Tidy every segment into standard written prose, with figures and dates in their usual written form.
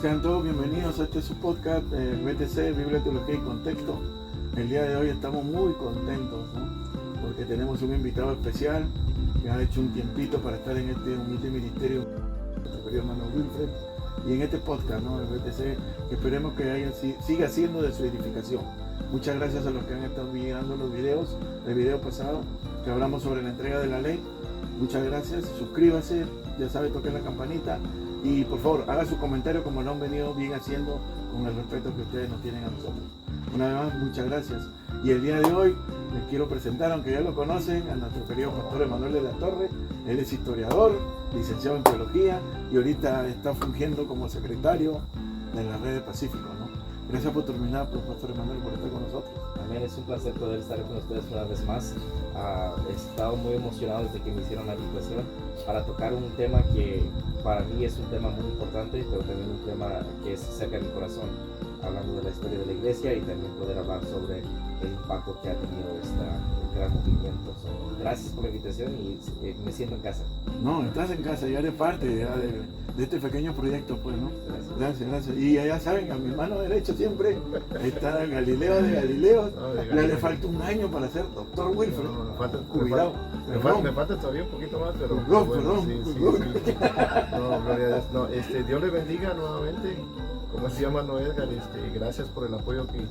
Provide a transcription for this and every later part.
Sean todos bienvenidos a este su podcast, BTC, Biblia, Teología y Contexto. El día de hoy estamos muy contentos, ¿no? Porque tenemos un invitado especial que ha hecho un tiempito para estar en este humilde ministerio, nuestro querido hermano Wilfred, y en este podcast, ¿no? El BTC, que esperemos que siga siendo de su edificación. Muchas gracias a los que han estado mirando los videos, el video pasado, que hablamos sobre la entrega de la ley. Muchas gracias, suscríbase, ya sabe, toque la campanita. Y por favor, haga su comentario como lo han venido bien haciendo con el respeto que ustedes nos tienen a nosotros. Una vez más, muchas gracias. Y el día de hoy les quiero presentar, aunque ya lo conocen, a nuestro querido pastor Emanuel de la Torre. Él es historiador, licenciado en teología y ahorita está fungiendo como secretario de la Red de Pacífico, ¿no? Gracias por terminar, pastor Emanuel, por estar con nosotros. Amén, es un placer poder estar con ustedes una vez más. He estado muy emocionado desde que me hicieron la invitación para tocar un tema que para mí es un tema muy importante, pero también un tema que es cerca de mi corazón, hablando de la historia de la iglesia y también poder hablar sobre el impacto que ha tenido este gran movimiento. Gracias por la invitación y me siento en casa. No, estás en casa, ya eres parte ya de este pequeño proyecto, pues, ¿no? Gracias. Y ya saben, a mi mano derecha siempre está Galileo de Galileo. Ya le falta un año para ser doctor Wilfred. Cuidado. Me falta todavía un poquito más, pero Perdón. Sí. No, gloria a Dios. No, Dios le bendiga nuevamente. Como se llama Edgar, gracias por el apoyo que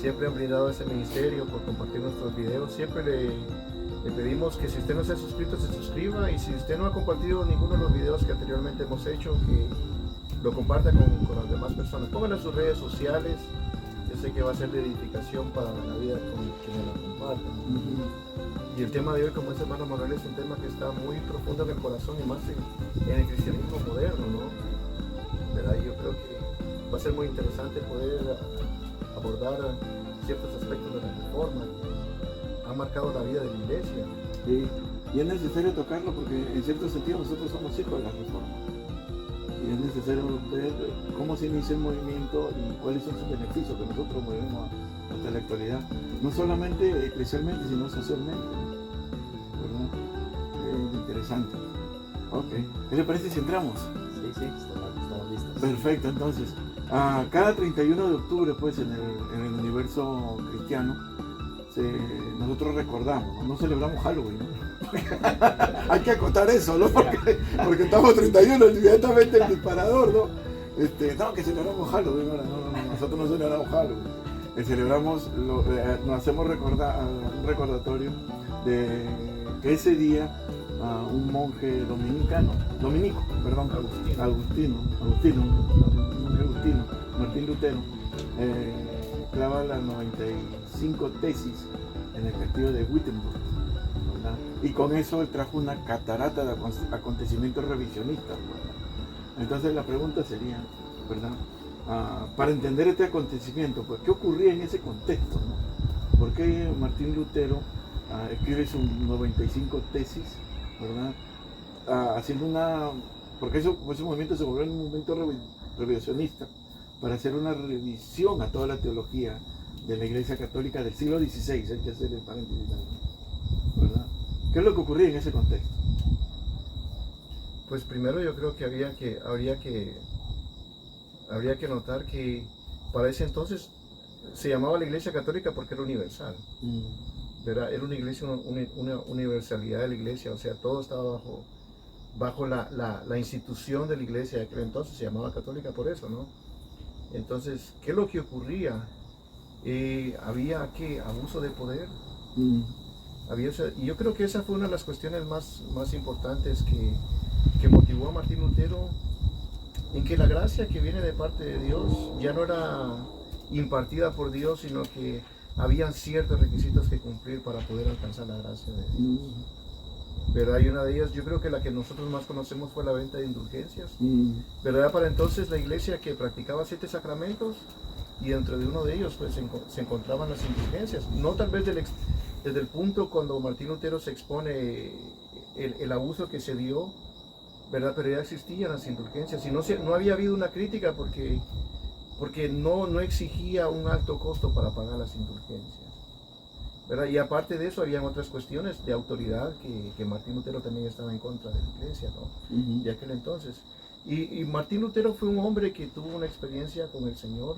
siempre han brindado a este ministerio, por compartir nuestros videos. Siempre le pedimos que si usted no se ha suscrito, se suscriba, y si usted no ha compartido ninguno de los videos que anteriormente hemos hecho, que lo comparta con las demás personas. Pónganlo en sus redes sociales. Yo sé que va a ser de edificación para la vida con quienes la compartan. Y el tema de hoy, como dice hermano Manuel, es un tema que está muy profundo en el corazón y más en el cristianismo moderno, ¿no? ¿Verdad? Yo creo que va a ser muy interesante poder abordar ciertos aspectos de la reforma que han marcado la vida de la iglesia. Sí, y es necesario tocarlo porque en cierto sentido nosotros somos hijos de la reforma. Y es necesario ver cómo se inicia el movimiento y cuáles son sus beneficios que nosotros movemos hasta la actualidad. No solamente eclesialmente, sino socialmente. ¿Verdad? Es interesante. Ok. ¿Qué le parece si entramos? Sí, estamos listos. Perfecto, entonces. Cada 31 de octubre, pues, en el universo cristiano, nosotros recordamos, no celebramos Halloween, ¿no? Hay que acotar eso, ¿no? Porque estamos 31, inmediatamente el disparador, ¿no? No, que celebramos Halloween, no, nosotros no celebramos Halloween. Celebramos, nos hacemos un recordatorio de que ese día un monje dominico, Agustino, Martín Lutero, clava las 95 tesis en el castillo de Wittenberg, ¿verdad? Y con eso él trajo una catarata de acontecimientos revisionistas, ¿verdad? Entonces la pregunta sería, ¿verdad? Para entender este acontecimiento, pues, ¿qué ocurría en ese contexto, ¿no? ¿Por qué Martín Lutero escribe sus 95 tesis, ¿verdad? Porque ese movimiento se volvió un movimiento revisionista para hacer una revisión a toda la teología de la Iglesia Católica del siglo XVI, hay que hacer el paréntesis, ¿verdad? ¿Qué es lo que ocurría en ese contexto? Pues primero yo creo que habría que notar que para ese entonces se llamaba la Iglesia Católica porque era universal, ¿verdad? Era una iglesia, una universalidad de la iglesia, o sea, todo estaba bajo la institución de la iglesia de aquel entonces, se llamaba católica por eso, ¿no? Entonces, ¿qué es lo que ocurría? Había abuso de poder. Y yo creo que esa fue una de las cuestiones más importantes que motivó a Martín Lutero, en que la gracia que viene de parte de Dios ya no era impartida por Dios, sino que habían ciertos requisitos que cumplir para poder alcanzar la gracia de Dios. ¿Verdad? Y una de ellas, yo creo que la que nosotros más conocemos fue la venta de indulgencias. ¿Verdad? Para entonces la iglesia que practicaba 7 sacramentos, y dentro de uno de ellos pues se encontraban las indulgencias. No tal vez desde el punto cuando Martín Lutero se expone el abuso que se dio, ¿verdad? Pero ya existían las indulgencias y no había habido una crítica porque no exigía un alto costo para pagar las indulgencias, ¿verdad? Y aparte de eso, habían otras cuestiones de autoridad que Martín Lutero también estaba en contra de la iglesia, ¿no? De aquel entonces. Y Martín Lutero fue un hombre que tuvo una experiencia con el Señor.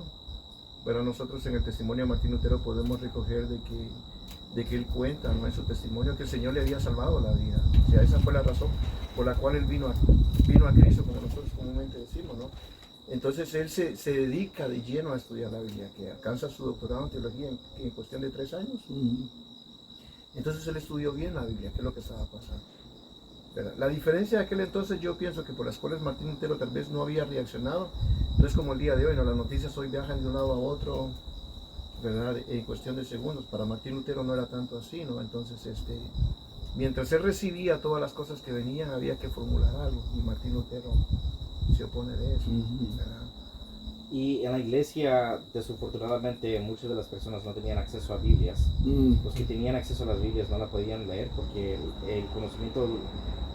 Pero nosotros en el testimonio de Martín Lutero podemos recoger de que él cuenta, ¿no?, en su testimonio, que el Señor le había salvado la vida. O sea, esa fue la razón por la cual él vino a Cristo, como nosotros comúnmente decimos, ¿no? Entonces él se dedica de lleno a estudiar la Biblia, que alcanza su doctorado en teología en cuestión de 3 años. Entonces él estudió bien la Biblia, qué es lo que estaba pasando. ¿Verdad? La diferencia de aquel entonces, yo pienso que por las cuales Martín Lutero tal vez no había reaccionado, no es como el día de hoy, ¿no? Las noticias hoy viajan de un lado a otro, ¿verdad?, en cuestión de segundos. Para Martín Lutero no era tanto así, ¿no? Entonces, mientras él recibía todas las cosas que venían, había que formular algo, y Martín Lutero se opone de eso, ¿verdad? Y en la iglesia, desafortunadamente, muchas de las personas no tenían acceso a Biblias. Los que tenían acceso a las Biblias no la podían leer porque el conocimiento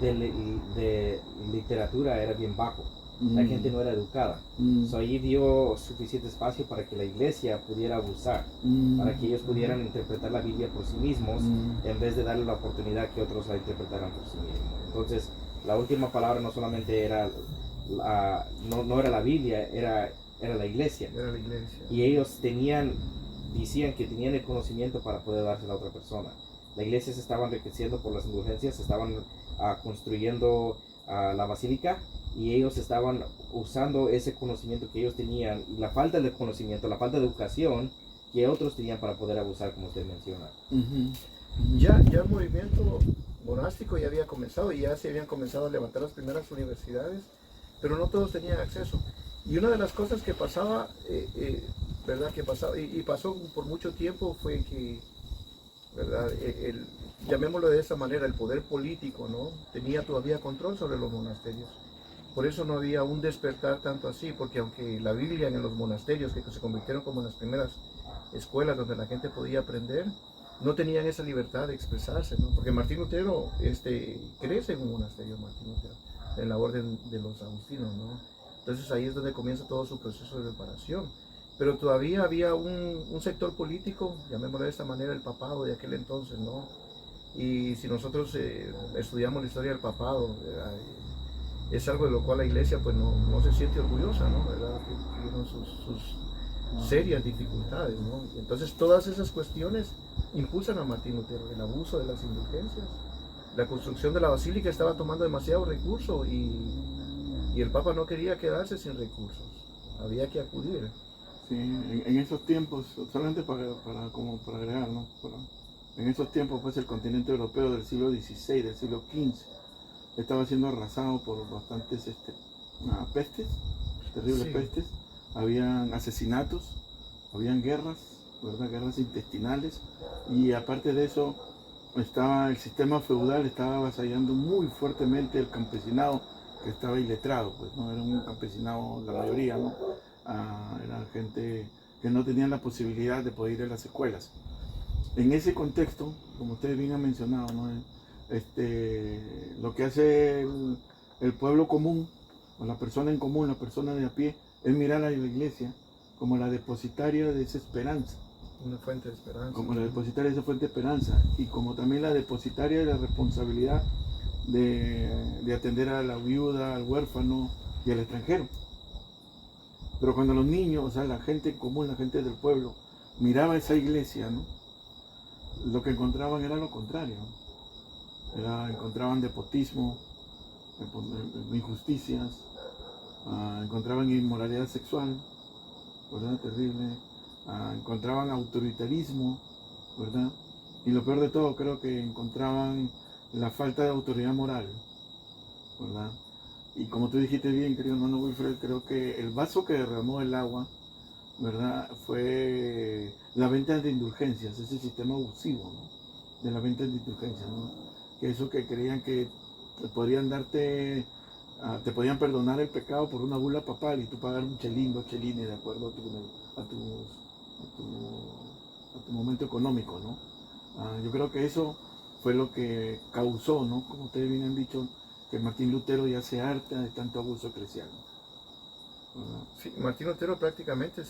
de literatura era bien bajo. La gente no era educada. Ahí dio suficiente espacio para que la iglesia pudiera abusar, para que ellos pudieran interpretar la Biblia por sí mismos, en vez de darle la oportunidad que otros la interpretaran por sí mismos. Entonces, la última palabra no solamente era, no era la Biblia, era la iglesia. Era la iglesia. Y ellos decían que tenían el conocimiento para poder dárselo a otra persona. La iglesia se estaba enriqueciendo por las indulgencias, estaban construyendo la basílica, y ellos estaban usando ese conocimiento que ellos tenían, y la falta de conocimiento, la falta de educación que otros tenían para poder abusar, como usted menciona. Ya el movimiento monástico ya había comenzado, y ya se habían comenzado a levantar las primeras universidades, pero no todos tenían acceso. Y una de las cosas que pasaba, ¿verdad?, que pasaba, y pasó por mucho tiempo, fue que, ¿verdad?, llamémoslo de esa manera, el poder político, ¿no?, tenía todavía control sobre los monasterios. Por eso no había un despertar tanto así, porque aunque la Biblia en los monasterios, que se convirtieron como en las primeras escuelas donde la gente podía aprender, no tenían esa libertad de expresarse, ¿no? Porque Martín Lutero crece en un monasterio, Martín Lutero, en la orden de los agustinos, ¿no? Entonces ahí es donde comienza todo su proceso de preparación. Pero todavía había un sector político, llamémoslo de esta manera, el papado de aquel entonces, ¿no? Y si nosotros estudiamos la historia del papado, es algo de lo cual la iglesia pues no se siente orgullosa, ¿no? ¿Verdad? Que tuvieron sus serias dificultades, ¿no? Entonces todas esas cuestiones impulsan a Martín Lutero, el abuso de las indulgencias. La construcción de la basílica estaba tomando demasiado recurso, y el Papa no quería quedarse sin recursos, había que acudir. Sí, en esos tiempos, solamente para agregar, ¿no? En esos tiempos, pues, el continente europeo del siglo XVI, del siglo XV, estaba siendo arrasado por bastantes pestes, terribles pestes. Habían asesinatos, habían guerras, ¿verdad?, guerras intestinales, y aparte de eso, el sistema feudal estaba avasallando muy fuertemente el campesinado, que estaba iletrado, pues, ¿no? Era un campesinado, la mayoría, ¿no? Era gente que no tenían la posibilidad de poder ir a las escuelas. En ese contexto, como ustedes bien han mencionado, ¿no?, lo que hace el pueblo común, o la persona en común, la persona de a pie, es mirar a la iglesia como la depositaria de esa esperanza. Una fuente de esperanza. Como la depositaria de esa fuente de esperanza, y como también la depositaria de la responsabilidad de atender a la viuda, al huérfano y al extranjero. Pero cuando los niños, o sea, la gente común, la gente del pueblo, miraba a esa iglesia, ¿no?, lo que encontraban era lo contrario, ¿no? Encontraban despotismo, injusticias, encontraban inmoralidad sexual, ¿verdad?, terrible, encontraban autoritarismo, ¿verdad? Y lo peor de todo, creo que encontraban la falta de autoridad moral, ¿verdad? Y como tú dijiste bien, querido hermano Wilfred, creo que el vaso que derramó el agua, ¿verdad?, fue la venta de indulgencias, ese sistema abusivo, ¿no?, de la venta de indulgencias, ¿no? Que eso que creían que podrían te podían perdonar el pecado por una bula papal, y tú pagar un chelín, 2 chelines, de acuerdo a tu momento económico, ¿no? Yo creo que eso fue lo que causó, ¿no?, como ustedes bien han dicho, que Martín Lutero ya se harta de tanto abuso eclesial. Sí, Martín Lutero prácticamente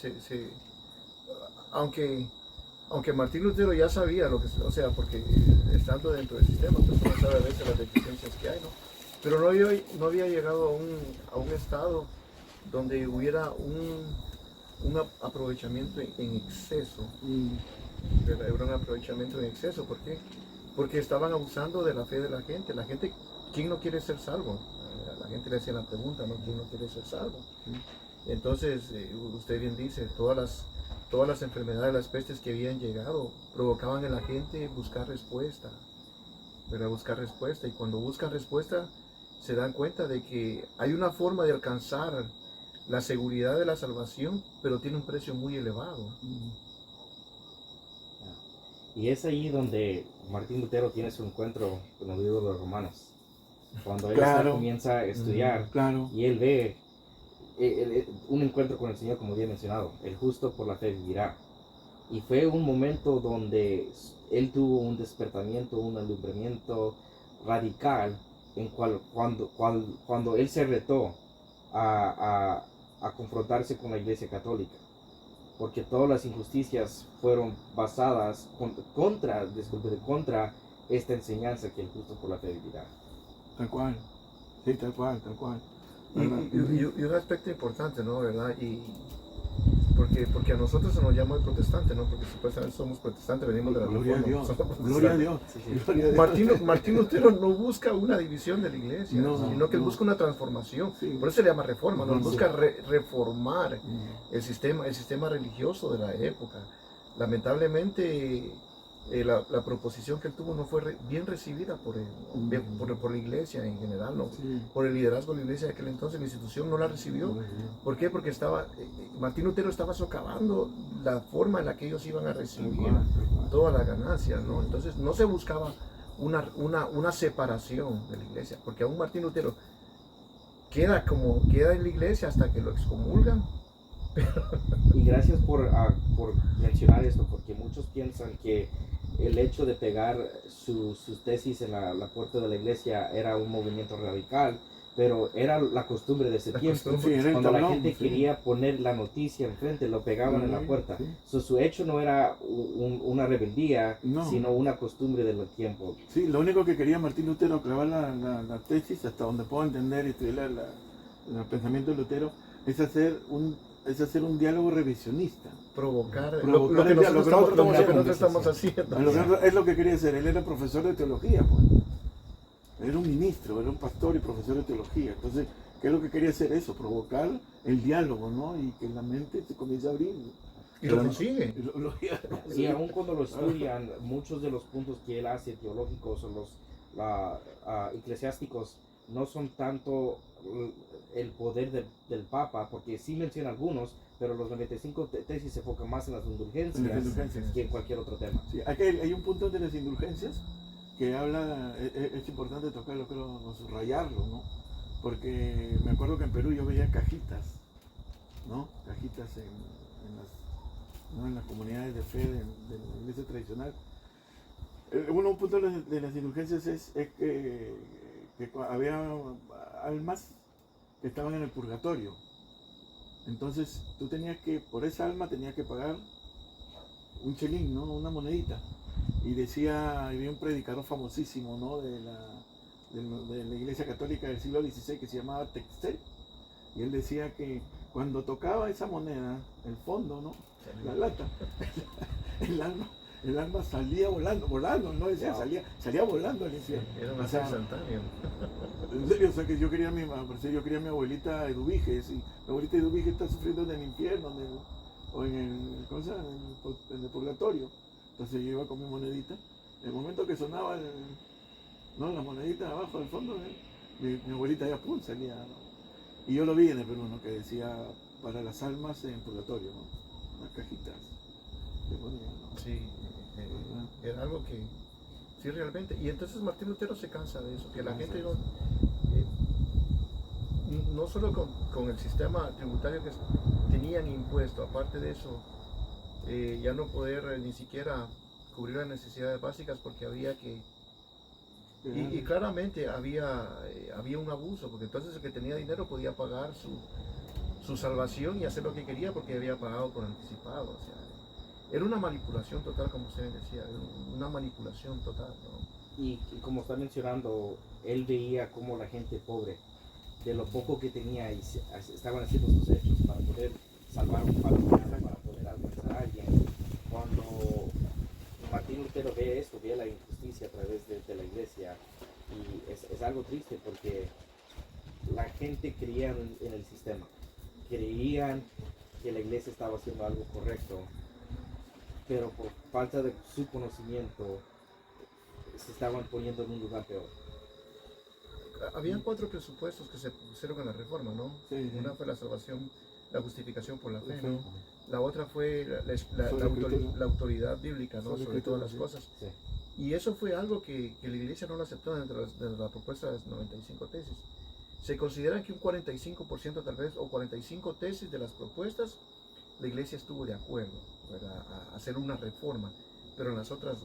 aunque Martín Lutero ya sabía lo que, o sea, porque estando dentro del sistema, pues uno sabe a veces las deficiencias que hay, ¿no? Pero no había llegado a un estado donde hubiera un aprovechamiento en exceso. Era un aprovechamiento en exceso. ¿Por qué? Porque estaban abusando de la fe de la gente. La gente, ¿quién no quiere ser salvo? La gente le hacía la pregunta, ¿no? ¿Quién no quiere ser salvo? Entonces, usted bien dice, todas las enfermedades, las pestes que habían llegado, provocaban en la gente buscar respuesta. Pero buscar respuesta. Y cuando buscan respuesta, se dan cuenta de que hay una forma de alcanzar la seguridad de la salvación, pero tiene un precio muy elevado. Y es ahí donde Martín Lutero tiene su encuentro con el libro de los Romanos. Cuando él comienza a estudiar y él ve un encuentro con el Señor, como había mencionado, el justo por la fe vivirá. Y fue un momento donde él tuvo un despertamiento, un alumbramiento radical, cuando él se retó a confrontarse con la Iglesia Católica, porque todas las injusticias fueron basadas contra esta enseñanza que el justo por la fe vivirá. Tal cual, sí, tal cual. Y un aspecto importante, ¿no? ¿Verdad? Porque a nosotros se nos llama el protestante, ¿no? Porque supuestamente somos protestantes, venimos de la Gloria a Reforma. Dios, gloria a Dios. Gloria a Dios. Martín Lutero no busca una división de la iglesia, sino que él busca una transformación. Por eso se le llama reforma, ¿no? Él busca reformar el sistema religioso de la época. Lamentablemente, la proposición que él tuvo no fue bien recibida por la iglesia en general, ¿no? Por el liderazgo de la iglesia de aquel entonces. La institución no la recibió. ¿Por qué? Porque Martín Lutero estaba socavando la forma en la que ellos iban a recibir toda la ganancia, ¿no? Entonces no se buscaba una separación de la iglesia, porque aún Martín Lutero queda en la iglesia hasta que lo excomulgan. Y gracias por mencionar esto, porque muchos piensan que el hecho de pegar sus tesis en la puerta de la iglesia era un movimiento radical, pero era la costumbre de ese tiempo. Cuando la gente quería poner la noticia enfrente, lo pegaban en la puerta. Su hecho no era una rebeldía, sino una costumbre del tiempo. Sí, lo único que quería Martín Lutero, clavar la tesis, hasta donde puedo entender y estudiar el pensamiento de Lutero, es hacer un diálogo revisionista. Provocar lo que nosotros estamos haciendo. Es lo que quería hacer. Él era profesor de teología, pues. Era un ministro, era un pastor y profesor de teología. Entonces, ¿qué es lo que quería hacer? Eso, provocar el diálogo, ¿no? Y que la mente se comience a abrir. Y lo consigue. Sí, aún cuando lo estudian, muchos de los puntos que él hace teológicos o los eclesiásticos no son tanto el poder del Papa, porque sí menciona algunos, pero los 95 tesis se enfocan más en las indulgencias que en cualquier otro tema. Sí, hay un punto de las indulgencias que habla, es importante tocarlo, creo, o subrayarlo, ¿no? Porque me acuerdo que en Perú yo veía cajitas, ¿no? Cajitas en las comunidades de fe de la iglesia tradicional. Un punto de las indulgencias es que había almas que estaban en el purgatorio. Entonces tú por esa alma tenías que pagar un chelín, ¿no? Una monedita. Y había un predicador famosísimo, ¿no? de la iglesia católica del siglo XVI que se llamaba Texel. Y él decía que cuando tocaba esa moneda, el fondo, ¿no? La lata, el alma salía volando, no decía, salía volando al infierno. Era una instantánea. En serio, o sea que yo quería a mi abuelita Eduviges, y mi abuelita Eduviges está sufriendo en el infierno, en el purgatorio. Entonces yo iba con mi monedita, en el momento que sonaba la monedita abajo del fondo, mi abuelita ya salía, ¿no? Y yo lo vi en el Perú, ¿no? Que decía para las almas en purgatorio, ¿no? Unas cajitas que ponían, ¿no? Sí, era algo que sí realmente. Y entonces Martín Lutero se cansa de eso, que la gente no solo con el sistema tributario que tenían impuesto, aparte de eso, ya no poder ni siquiera cubrir las necesidades básicas porque había que... Y claramente había un abuso, porque entonces el que tenía dinero podía pagar su salvación y hacer lo que quería porque había pagado por anticipado. O sea, era una manipulación total, como usted decía, una manipulación total, ¿no? Y como está mencionando, él veía cómo la gente pobre, de lo poco que tenía, y estaban haciendo sus hechos para poder salvar un familiar, para poder alcanzar a alguien. Cuando Martín Lutero ve esto, ve la injusticia a través de la iglesia, y es algo triste porque la gente creía en el sistema, creían que la iglesia estaba haciendo algo correcto, pero por falta de su conocimiento se estaban poniendo en un lugar peor. Habían 4 presupuestos que se pusieron en la reforma, ¿no? Sí, sí. Una fue la salvación, la justificación por la fe, Sí. ¿no? La otra fue la autoridad bíblica, ¿no? Sobre todas las cosas. Sí. Y eso fue algo que la iglesia no lo aceptó dentro de la propuesta de las 95 tesis. Se considera que un 45% tal vez, o 45 tesis de las propuestas, la iglesia estuvo de acuerdo, ¿verdad?, a hacer una reforma, pero en las otras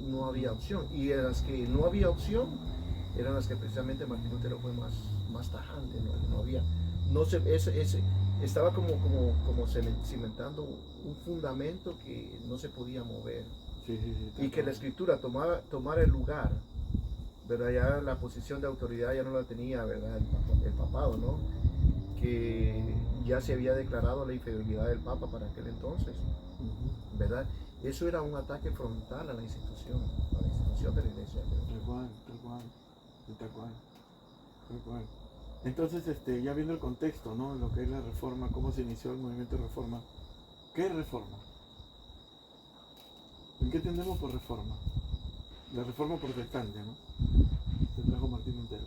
no había opción. Y en las que no había opción, eran las que precisamente Martín Lutero fue más tajante, no había, estaba como cimentando un fundamento que no se podía mover. Sí, Y que la escritura tomara el lugar, ¿verdad? Ya la posición de autoridad ya no la tenía, ¿verdad?, el papado, ¿no? Que ya se había declarado la infidelidad del Papa para aquel entonces, ¿verdad? Eso era un ataque frontal a la institución de la iglesia. Tal cual. Entonces, ya viendo el contexto, ¿no? Lo que es la reforma, cómo se inició el movimiento de reforma. ¿Qué es reforma? ¿En qué entendemos por reforma? La reforma protestante, ¿no? Se trajo Martín Lutero.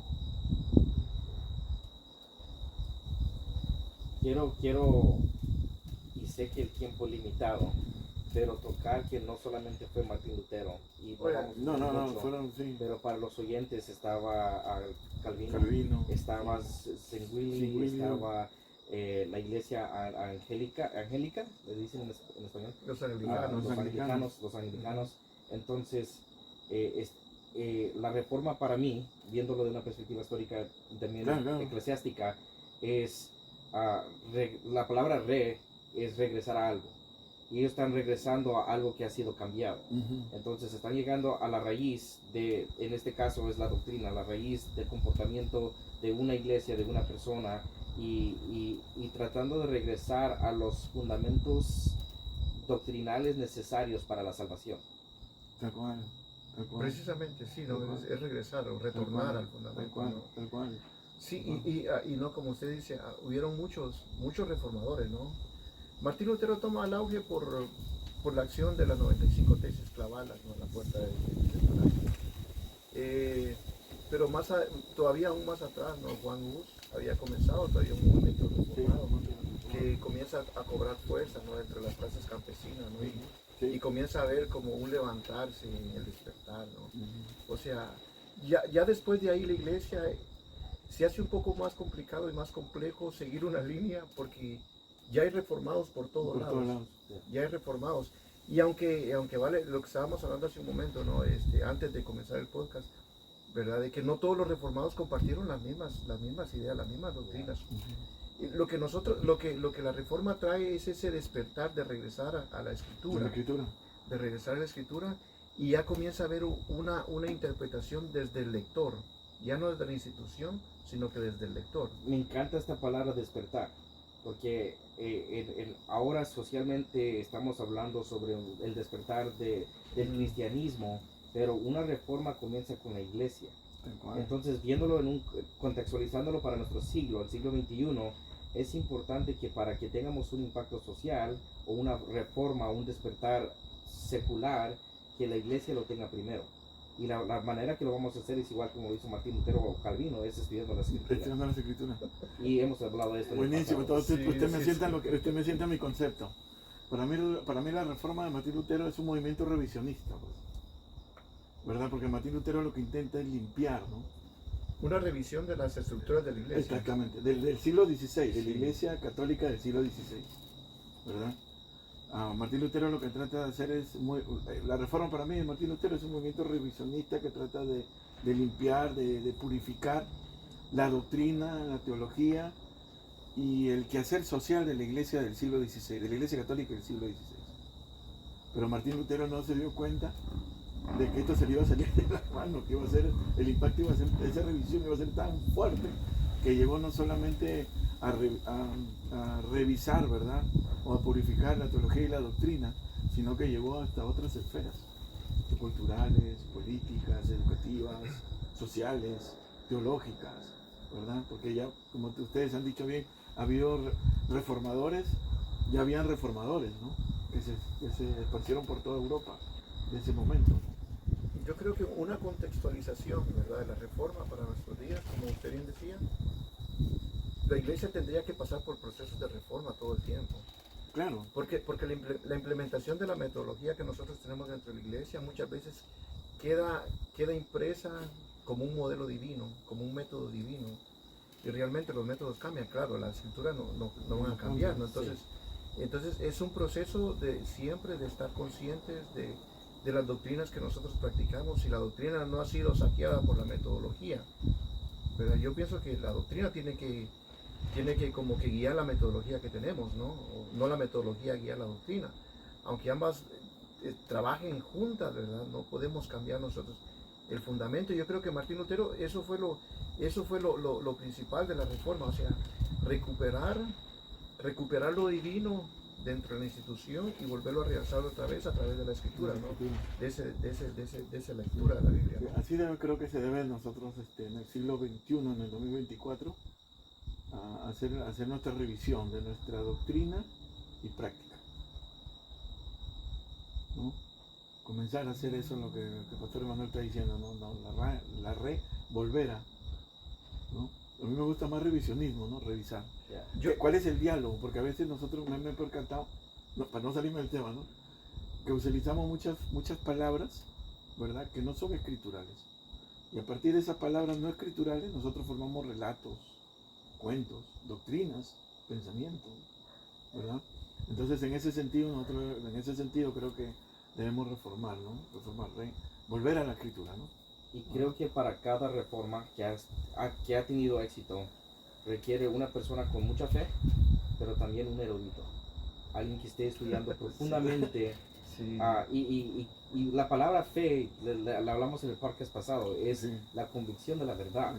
Quiero, y sé que el tiempo es limitado, pero tocar que no solamente fue Martín Lutero, y No, fueron, sí. Pero para los oyentes estaba Calvino, estaba Zwingli, estaba la iglesia angélica, le dicen en español, los anglicanos. Entonces, la reforma para mí, viéndolo de una perspectiva histórica también eclesiástica, es la palabra es regresar a algo. Y ellos están regresando a algo que ha sido cambiado. Entonces están llegando a la raíz en este caso es la doctrina, la raíz del comportamiento de una iglesia, de una persona, y tratando de regresar a los fundamentos doctrinales necesarios para la salvación. Tal cual. Precisamente, sí, ¿no? Es regresar o retornar al fundamento. Tal cual. Sí, y no, como usted dice, hubieron muchos reformadores, ¿no? Martín Lutero toma el auge por la acción de las 95 tesis, clavadas, ¿no?, en la puerta del pero todavía aún más atrás, ¿no? Juan Hus había comenzado todavía un movimiento reformado, que comienza a cobrar fuerza, ¿no?, entre las clases campesinas, ¿no? Y comienza a ver como un levantarse en el despertar, ¿no? O sea, ya después de ahí la iglesia se hace un poco más complicado y más complejo seguir una línea, porque ya hay reformados por todos lados. Ya hay reformados. Y aunque vale lo que estábamos hablando hace un momento, ¿no? Antes de comenzar el podcast, ¿verdad?, de que no todos los reformados compartieron las mismas ideas, las mismas doctrinas. Lo que la reforma trae es ese despertar de regresar a la escritura. De regresar a la escritura, y ya comienza a haber una interpretación desde el lector, ya no desde la institución, sino que desde el lector. Me encanta esta palabra despertar, porque ahora socialmente estamos hablando sobre el despertar del cristianismo, pero una reforma comienza con la iglesia. Entonces, viéndolo contextualizándolo para nuestro siglo, el siglo XXI, es importante que para que tengamos un impacto social o una reforma, un despertar secular, que la iglesia lo tenga primero. Y la manera que lo vamos a hacer es igual como lo hizo Martín Lutero o Calvino, es estudiando las escrituras. Y hemos hablado de esto. Buenísimo, entonces usted me sienta mi concepto. Para mí la reforma de Martín Lutero es un movimiento revisionista, pues, ¿verdad? Porque Martín Lutero lo que intenta es limpiar, ¿no? Una revisión de las estructuras de la iglesia. Exactamente, del siglo XVI, de la iglesia católica del siglo XVI, ¿verdad? Martín Lutero lo que trata de hacer la reforma para mí de Martín Lutero es un movimiento revisionista que trata de limpiar, de purificar la doctrina, la teología y el quehacer social de la iglesia del siglo XVI, de la iglesia católica del siglo XVI. Pero Martín Lutero no se dio cuenta de que esto se le iba a salir de las manos, que iba a ser, el impacto iba a ser, esa revisión iba a ser tan fuerte que llegó no solamente a revisar, ¿verdad? O a purificar la teología y la doctrina, sino que llegó hasta otras esferas, culturales, políticas, educativas, sociales, teológicas, ¿verdad? Porque ya, como ustedes han dicho bien, ha habido reformadores, ya habían reformadores, ¿no? Que se esparcieron por toda Europa en ese momento. Yo creo que una contextualización, ¿verdad?, de la reforma para nuestros días, como usted bien decía, la iglesia tendría que pasar por procesos de reforma todo el tiempo. Claro. Porque la implementación de la metodología que nosotros tenemos dentro de la iglesia muchas veces queda impresa como un modelo divino, como un método divino. Y realmente los métodos cambian, claro, la escritura no van a cambiar, ¿no? Entonces es un proceso de siempre de estar conscientes de las doctrinas que nosotros practicamos, y la doctrina no ha sido saqueada por la metodología. Pero yo pienso que la doctrina tiene que como que guiar la metodología que tenemos, ¿no? O no la metodología guía la doctrina. Aunque ambas trabajen juntas, ¿verdad? No podemos cambiar nosotros el fundamento. Yo creo que Martín Lutero, eso fue lo principal de la reforma, o sea, recuperar lo divino dentro de la institución y volverlo a realzar otra vez a través de la escritura, ¿no? De esa lectura de la Biblia, ¿no? Así creo que se debe nosotros en el siglo XXI, en el 2024, a hacer nuestra revisión de nuestra doctrina y práctica, ¿no? Comenzar a hacer eso, lo que el pastor Emanuel está diciendo, ¿no? Volver a, ¿no? A mí me gusta más revisionismo, ¿no? Revisar. ¿Cuál es el diálogo? Porque a veces nosotros me he percatado, para no salirme del tema, ¿no?, que utilizamos muchas palabras, ¿verdad?, que no son escriturales. Y a partir de esas palabras no escriturales, nosotros formamos relatos, cuentos, doctrinas, pensamientos, ¿verdad? Entonces, en ese sentido creo que debemos reformar, ¿no? Volver a la escritura, ¿no? Y creo que para cada reforma que ha tenido éxito, requiere una persona con mucha fe, pero también un erudito. Alguien que esté estudiando profundamente. Sí. Y la palabra fe, la hablamos en el podcast pasado, es la convicción de la verdad.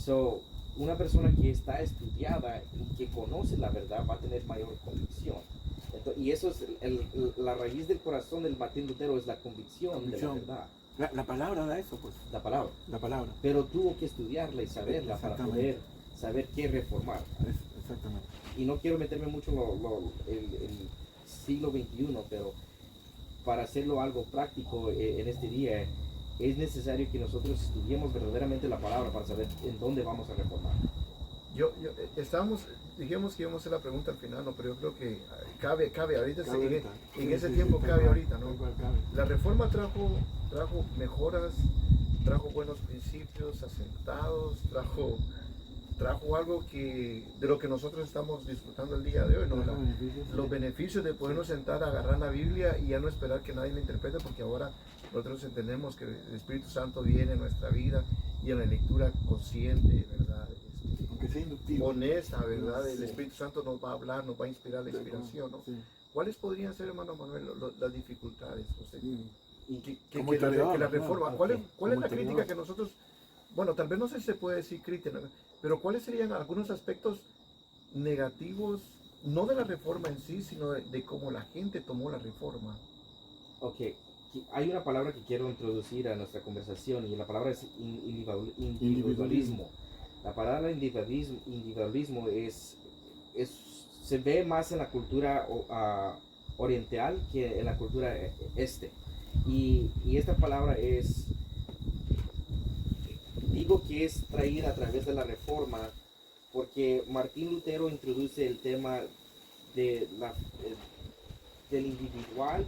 So, una persona que está estudiada y que conoce la verdad va a tener mayor convicción. Entonces, y eso es la raíz del corazón del Martín Lutero, es la convicción de la verdad. La palabra da eso, pues. La palabra. Pero tuvo que estudiarla y saberla para poder saber qué reformar. Exactamente. Y no quiero meterme mucho en el siglo XXI, pero para hacerlo algo práctico en este día, es necesario que nosotros estudiemos verdaderamente la palabra para saber en dónde vamos a reformar. Dijimos que íbamos a hacer la pregunta al final, ¿no? Pero yo creo que cabe ahorita, en ese sí, tiempo cabe ahorita, ¿no? Cabe. La reforma trajo mejoras, trajo buenos principios asentados, trajo algo de lo que nosotros estamos disfrutando el día de hoy, ¿no? Los beneficios de podernos sentar a agarrar la Biblia y ya no esperar que nadie la interprete, porque ahora nosotros entendemos que el Espíritu Santo viene en nuestra vida y en la lectura consciente, ¿verdad? Aunque sea inductivo, honesta, ¿verdad? El Espíritu Santo nos va a hablar, nos va a inspirar la inspiración, ¿no? Sí. ¿Cuáles podrían ser, hermano Manuel, las dificultades, José? Y Que la reforma, ¿cuál es la crítica que nosotros, bueno, tal vez no sé si se puede decir crítica, pero cuáles serían algunos aspectos negativos, no de la reforma en sí, sino de cómo la gente tomó la reforma? Ok, hay una palabra que quiero introducir a nuestra conversación, y la palabra es individualismo. La palabra individualismo se ve más en la cultura oriental que en la cultura este. Y esta palabra digo que es traída a través de la reforma, porque Martín Lutero introduce el tema del individual,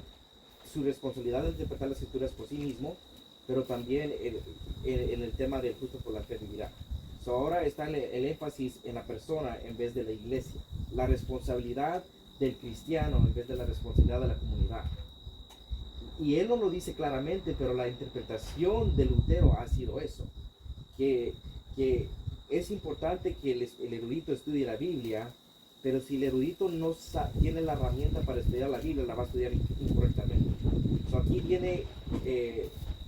su responsabilidad de interpretar las escrituras por sí mismo, pero también en el tema del justo por la fe vivirá. So, ahora está el énfasis en la persona en vez de la iglesia, la responsabilidad del cristiano en vez de la responsabilidad de la comunidad. Y él no lo dice claramente, pero la interpretación de Lutero ha sido eso, que es importante que el erudito estudie la Biblia, pero si el erudito no tiene la herramienta para estudiar la Biblia, la va a estudiar incorrectamente. So, aquí viene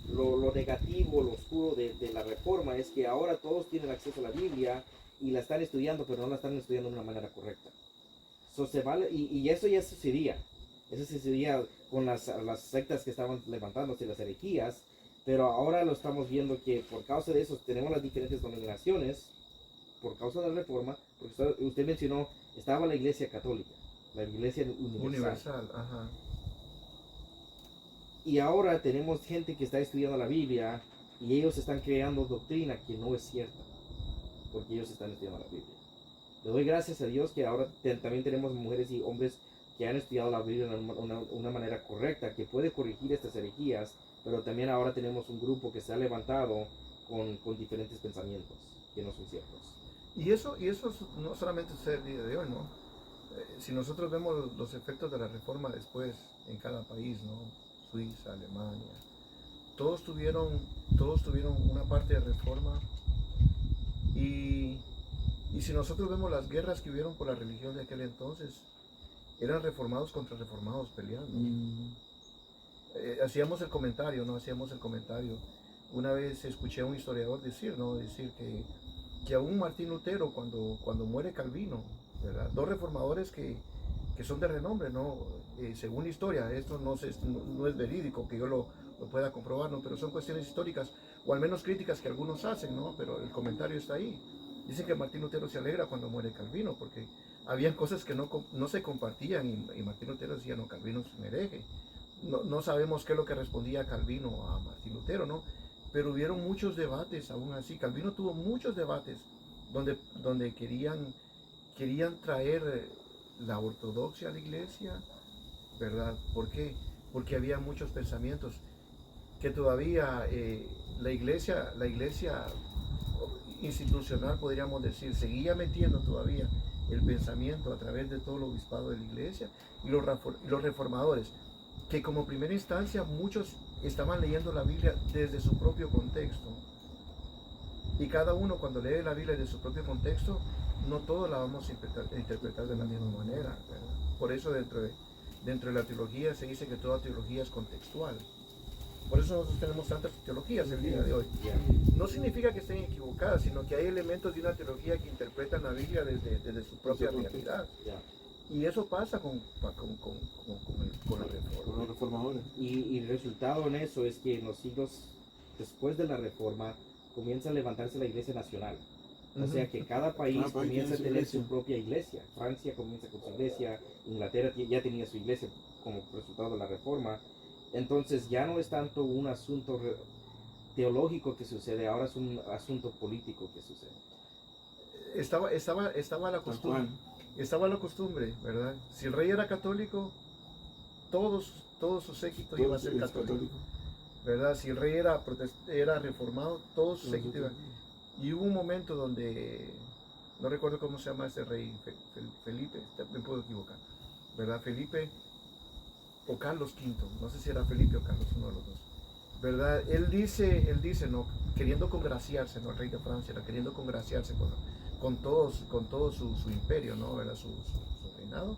lo negativo, lo oscuro de la reforma, es que ahora todos tienen acceso a la Biblia y la están estudiando, pero no la están estudiando de una manera correcta. So, y eso ya sucedía. Eso sucedía con las sectas que estaban levantándose, las herejías, pero ahora lo estamos viendo que por causa de eso tenemos las diferentes denominaciones, por causa de la reforma, porque usted mencionó, estaba la iglesia católica, la iglesia universal. Ajá. Y ahora tenemos gente que está estudiando la Biblia y ellos están creando doctrina que no es cierta, porque ellos están estudiando la Biblia. Le doy gracias a Dios que ahora también tenemos mujeres y hombres que han estudiado la Biblia de una manera correcta, que puede corregir estas herejías, pero también ahora tenemos un grupo que se ha levantado con diferentes pensamientos que no son ciertos. Y eso no solamente sucede el día de hoy, ¿no? Si nosotros vemos los efectos de la reforma después en cada país, ¿no? Suiza, Alemania, todos tuvieron una parte de reforma y si nosotros vemos las guerras que hubieron por la religión de aquel entonces, eran reformados contra reformados peleando. Hacíamos el comentario. Una vez escuché a un historiador decir que aún Martín Lutero, cuando muere Calvino, ¿verdad? Dos reformadores que son de renombre, ¿no? Según la historia, esto no es verídico, que yo lo pueda comprobar, ¿no? Pero son cuestiones históricas, o al menos críticas que algunos hacen, ¿no? Pero el comentario está ahí. Dicen que Martín Lutero se alegra cuando muere Calvino, porque habían cosas que no se compartían, y Martín Lutero decía, no, Calvino es un hereje. No sabemos qué es lo que respondía Calvino a Martín Lutero, ¿no? Pero hubieron muchos debates aún así. Calvino tuvo muchos debates donde querían traer la ortodoxia a la iglesia, ¿verdad? ¿Por qué? Porque había muchos pensamientos que todavía la iglesia institucional, podríamos decir, seguía metiendo todavía el pensamiento a través de todo el obispado de la iglesia y los reformadores, que como primera instancia muchos estaban leyendo la Biblia desde su propio contexto, y cada uno cuando lee la Biblia desde su propio contexto, no todos la vamos a interpretar de la misma manera, ¿verdad? Por eso dentro de la teología se dice que toda teología es contextual. Por eso nosotros tenemos tantas teologías el día de hoy. No significa que estén equivocadas, sino que hay elementos de una teología que interpretan la Biblia desde su propia realidad. Y eso pasa con los reformadores. Y el resultado en eso es que en los siglos después de la reforma comienza a levantarse la iglesia nacional. O sea que cada país comienza a tener su propia iglesia. Francia comienza con su iglesia, Inglaterra ya tenía su iglesia como resultado de la reforma. Entonces ya no es tanto un asunto teológico que sucede, ahora es un asunto político que sucede. Estaba la costumbre, ¿verdad? Si el rey era católico, todo su séquito iba a ser católico, ¿verdad? Si el rey era reformado, todo su séquito iba. Y hubo un momento donde, no recuerdo cómo se llama ese rey, Felipe, me puedo equivocar, ¿verdad? Felipe o Carlos V, no sé si era Felipe o Carlos, uno de los dos, ¿verdad? Él dice, ¿no? Queriendo congraciarse, ¿no? El rey de Francia, ¿no? Queriendo congraciarse con todo su imperio, ¿no? ¿Verdad? Su reinado.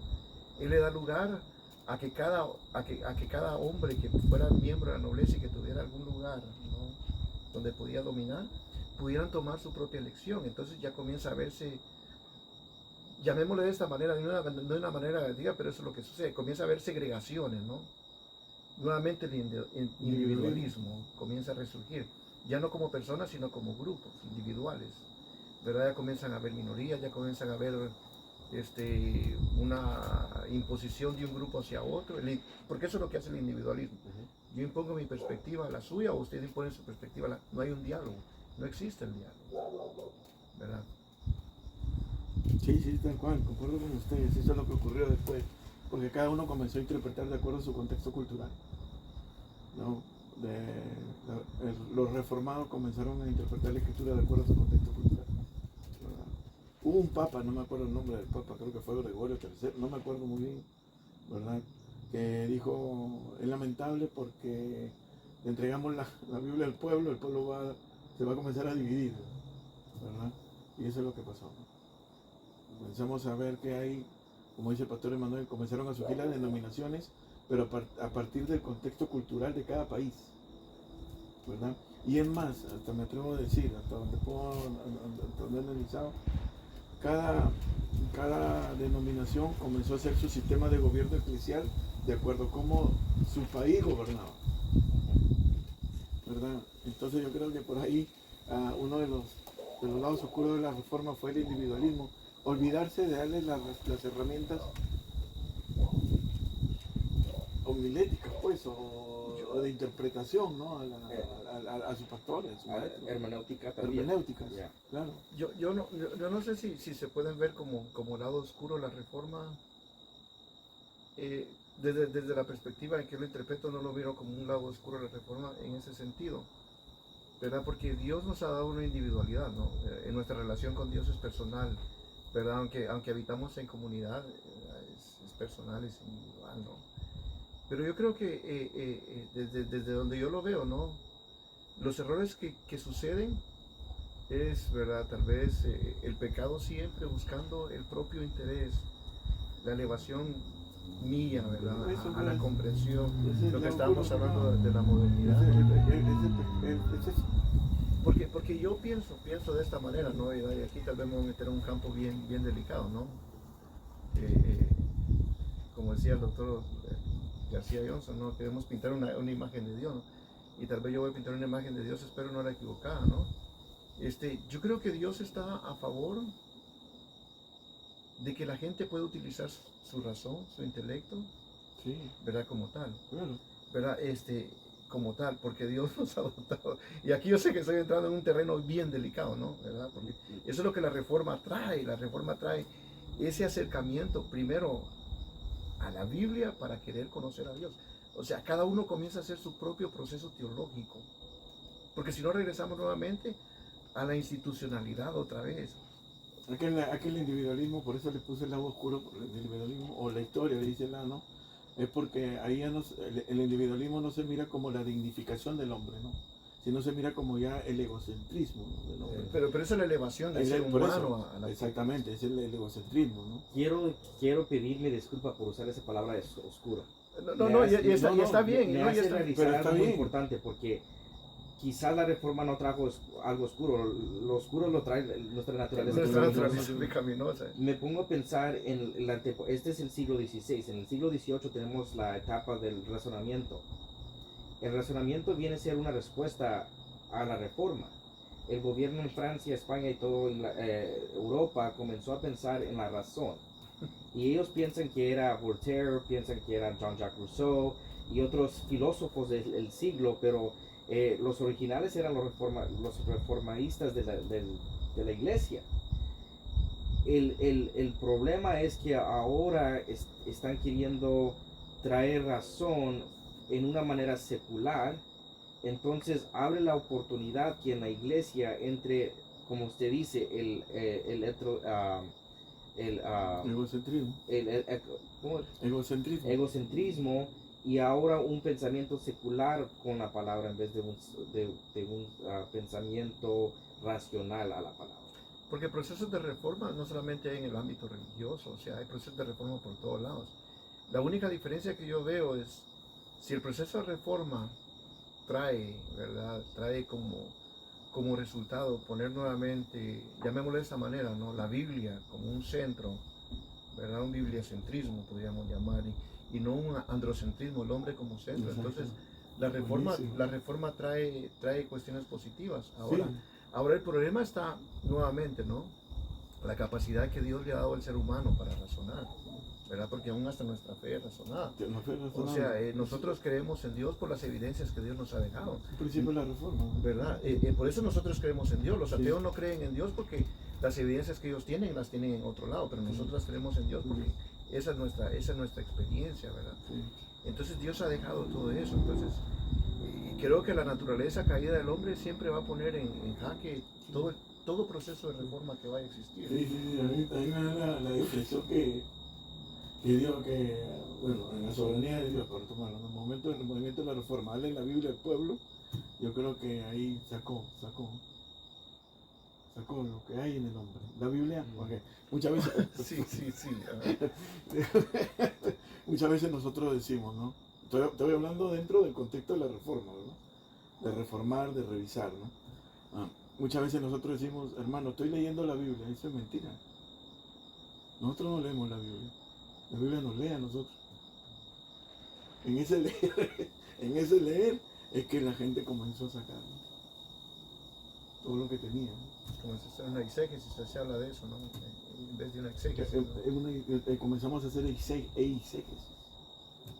Él le da lugar a que cada hombre que fuera miembro de la nobleza y que tuviera algún lugar, ¿no? Donde podía dominar, pudieran tomar su propia elección. Entonces ya comienza a verse, llamémosle de esta manera, no de una manera, pero eso es lo que sucede, comienza a haber segregaciones, ¿no? Nuevamente el individualismo comienza a resurgir, ya no como personas, sino como grupos individuales, ¿verdad? Ya comienzan a haber minorías, ya comienzan a haber una imposición de un grupo hacia otro, porque eso es lo que hace el individualismo. Yo impongo mi perspectiva, la suya, o usted impone su perspectiva, no hay un diálogo, no existe el diálogo, ¿verdad? Sí, tal cual, concuerdo con ustedes, eso es lo que ocurrió después, porque cada uno comenzó a interpretar de acuerdo a su contexto cultural, ¿no? Los reformados comenzaron a interpretar la escritura de acuerdo a su contexto cultural, ¿verdad? Hubo un papa, no me acuerdo el nombre del papa, creo que fue Gregorio III, no me acuerdo muy bien, ¿verdad? Que dijo, es lamentable porque le entregamos la Biblia al pueblo, el pueblo se va a comenzar a dividir, ¿verdad? Y eso es lo que pasó, ¿no? Comenzamos a ver que hay, como dice el pastor Emanuel, comenzaron a surgir las denominaciones pero a partir del contexto cultural de cada país, ¿verdad? Y es más, hasta me atrevo a decir, hasta donde he analizado, cada denominación comenzó a hacer su sistema de gobierno eclesial de acuerdo a cómo su país gobernaba, ¿verdad? Entonces yo creo que por ahí uno de los lados oscuros de la reforma fue el individualismo, olvidarse de darle las herramientas homiléticas, pues, o de interpretación, ¿no? A sus pastores, a sus maestros. Hermenéutica también. Hermenéuticas, Yeah. claro. Yo no sé si se pueden ver como lado oscuro la reforma. Desde la perspectiva en que lo interpreto, no lo miro como un lado oscuro la reforma en ese sentido, ¿verdad? Porque Dios nos ha dado una individualidad, ¿no? En nuestra relación con Dios es personal, ¿verdad? Aunque habitamos en comunidad, es personal, es individual, ¿no? Pero yo creo que desde donde yo lo veo, ¿no? Los errores que suceden es, ¿verdad? Tal vez el pecado siempre buscando el propio interés, la elevación mía, ¿verdad? A la comprensión, lo que estábamos hablando de la modernidad. Porque yo pienso de esta manera, ¿no? Y aquí tal vez me voy a meter en un campo bien delicado, ¿no? Como decía el doctor García Johnson, ¿no? Queremos pintar una imagen de Dios, ¿no? Y tal vez yo voy a pintar una imagen de Dios, espero no la equivocada, ¿no? Yo creo que Dios está a favor de que la gente pueda utilizar su razón, su intelecto, sí, ¿verdad? Como tal, claro, ¿verdad? Como tal, porque Dios nos ha dotado. Y aquí yo sé que estoy entrando en un terreno bien delicado, ¿no? ¿Verdad? Porque eso es lo que la reforma trae ese acercamiento primero a la Biblia para querer conocer a Dios. O sea, cada uno comienza a hacer su propio proceso teológico, porque si no regresamos nuevamente a la institucionalidad otra vez. Aquel individualismo, por eso le puse el lado oscuro, por el individualismo, o la historia, le dice ¿no? Es porque ahí ya el individualismo no se mira como la dignificación del hombre, ¿no? Sino se mira como ya el egocentrismo, ¿no? Del hombre. Pero eso es la elevación del ser humano a la... Exactamente, es el egocentrismo, ¿no? Quiero pedirle disculpas por usar esa palabra oscura. Y está bien. Me hace realizar algo muy importante, porque quizás la reforma no trajo algo oscuro, lo oscuro lo trae nuestra naturaleza pecaminosa. Me pongo a pensar en este es el siglo XVI, en el siglo XVIII tenemos la etapa del razonamiento. El razonamiento viene a ser una respuesta a la reforma. El gobierno en Francia, España y toda Europa comenzó a pensar en la razón. Y ellos piensan que era Voltaire, piensan que era Jean-Jacques Rousseau y otros filósofos del siglo, pero los originales eran los reformadistas de la iglesia. El problema es que ahora están queriendo traer razón en una manera secular, entonces abre la oportunidad que en la iglesia entre, como usted dice, egocentrismo y ahora un pensamiento secular con la palabra en vez de un pensamiento racional a la palabra. Porque procesos de reforma no solamente hay en el ámbito religioso, o sea, hay procesos de reforma por todos lados. La única diferencia que yo veo es si el proceso de reforma trae, ¿verdad? Trae como resultado poner nuevamente, llamémoslo de esa manera, ¿no? La Biblia como un centro, ¿verdad? Un bibliocentrismo podríamos llamar, y no un androcentrismo, el hombre como centro. Entonces, la reforma trae cuestiones positivas. Ahora el problema está nuevamente, ¿no? La capacidad que Dios le ha dado al ser humano para razonar, ¿verdad? Porque aún hasta nuestra fe es razonada. O sea, nosotros creemos en Dios por las evidencias que Dios nos ha dejado. El principio de la reforma, ¿no? ¿Verdad? Por eso nosotros creemos en Dios. Los ateos no creen en Dios porque las evidencias que ellos tienen las tienen en otro lado, pero nosotros creemos en Dios porque esa es nuestra experiencia, ¿verdad? Entonces Dios ha dejado todo eso. Entonces, creo que la naturaleza caída del hombre siempre va a poner en jaque todo proceso de reforma que vaya a existir. Sí, ahí me da la definición que Dios, bueno, en la soberanía de Dios, para tomarlo, en el momento del movimiento de la reforma, darle la Biblia al pueblo, yo creo que ahí sacó lo que hay en el hombre. La Biblia, porque muchas veces... sí. Muchas veces nosotros decimos, ¿no? Estoy hablando dentro del contexto de la reforma, ¿verdad? De reformar, de revisar, ¿no? Muchas veces nosotros decimos, hermano, estoy leyendo la Biblia. Eso es mentira. Nosotros no leemos la Biblia. La Biblia nos lee a nosotros. En ese leer es que la gente comenzó a sacar, ¿no? Todo lo que tenía, ¿no? Comenzó a hacer una exégesis, se habla de eso, ¿no? En vez de una exégesis, ¿no? Comenzamos a hacer exégesis.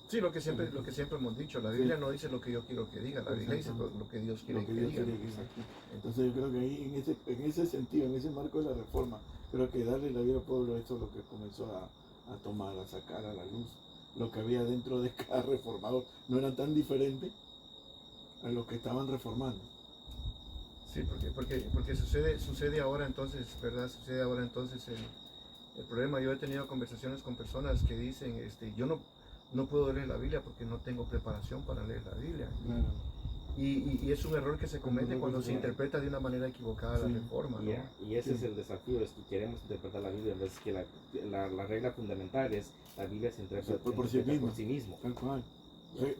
Sí, lo que siempre hemos dicho, la Biblia no dice lo que yo quiero que diga, la Biblia dice lo que Dios quiere que diga. Entonces yo creo que ahí, en ese sentido, en ese marco de la reforma, creo que darle la vida al pueblo, esto es lo que comenzó a tomar, a sacar a la luz. Lo que había dentro de cada reformador no era tan diferente a los que estaban reformando. Sí, porque sucede ahora entonces, ¿verdad? Sucede ahora entonces el problema. Yo he tenido conversaciones con personas que dicen, yo no puedo leer la Biblia porque no tengo preparación para leer la Biblia. Claro. Y es un error que se comete cuando se interpreta de una manera equivocada la reforma, ¿no? Y ese es el desafío, es que queremos interpretar la Biblia en vez que la regla fundamental es la Biblia se interpreta por sí mismo. Tal cual.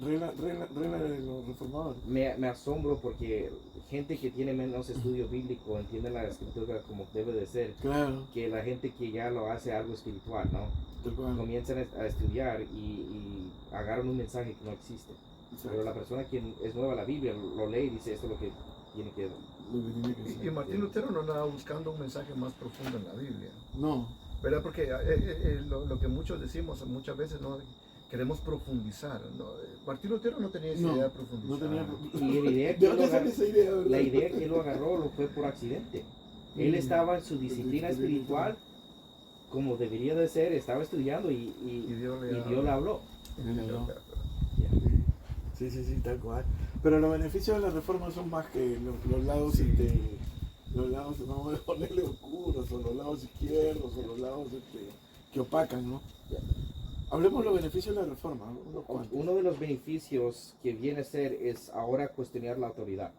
Regla de los reformadores. Me asombro porque gente que tiene menos estudio bíblico entiende la escritura como debe de ser, claro, que la gente que ya lo hace algo espiritual, ¿no? Comienzan a estudiar y agarran un mensaje que no existe. Exacto. Pero la persona que es nueva a la Biblia lo lee y dice esto es lo que tiene que ser. Y Martín Lutero no andaba buscando un mensaje más profundo en la Biblia. No. ¿Verdad? Porque lo que muchos decimos muchas veces, ¿no? Queremos profundizar, ¿no? Martín Lutero no tenía esa idea de profundizar. No tenía y la idea que él lo agarró lo fue por accidente. Él estaba en su disciplina espiritual como debería de ser, estaba estudiando y Dios le habló. Sí, tal cual. Pero los beneficios de la reforma son más que los lados los lados, vamos a ponerle oscuros, o los lados izquierdos, o los lados que opacan, ¿no? Hablemos de los beneficios de la reforma. Uno de los beneficios que viene a ser es ahora cuestionar la autoridad.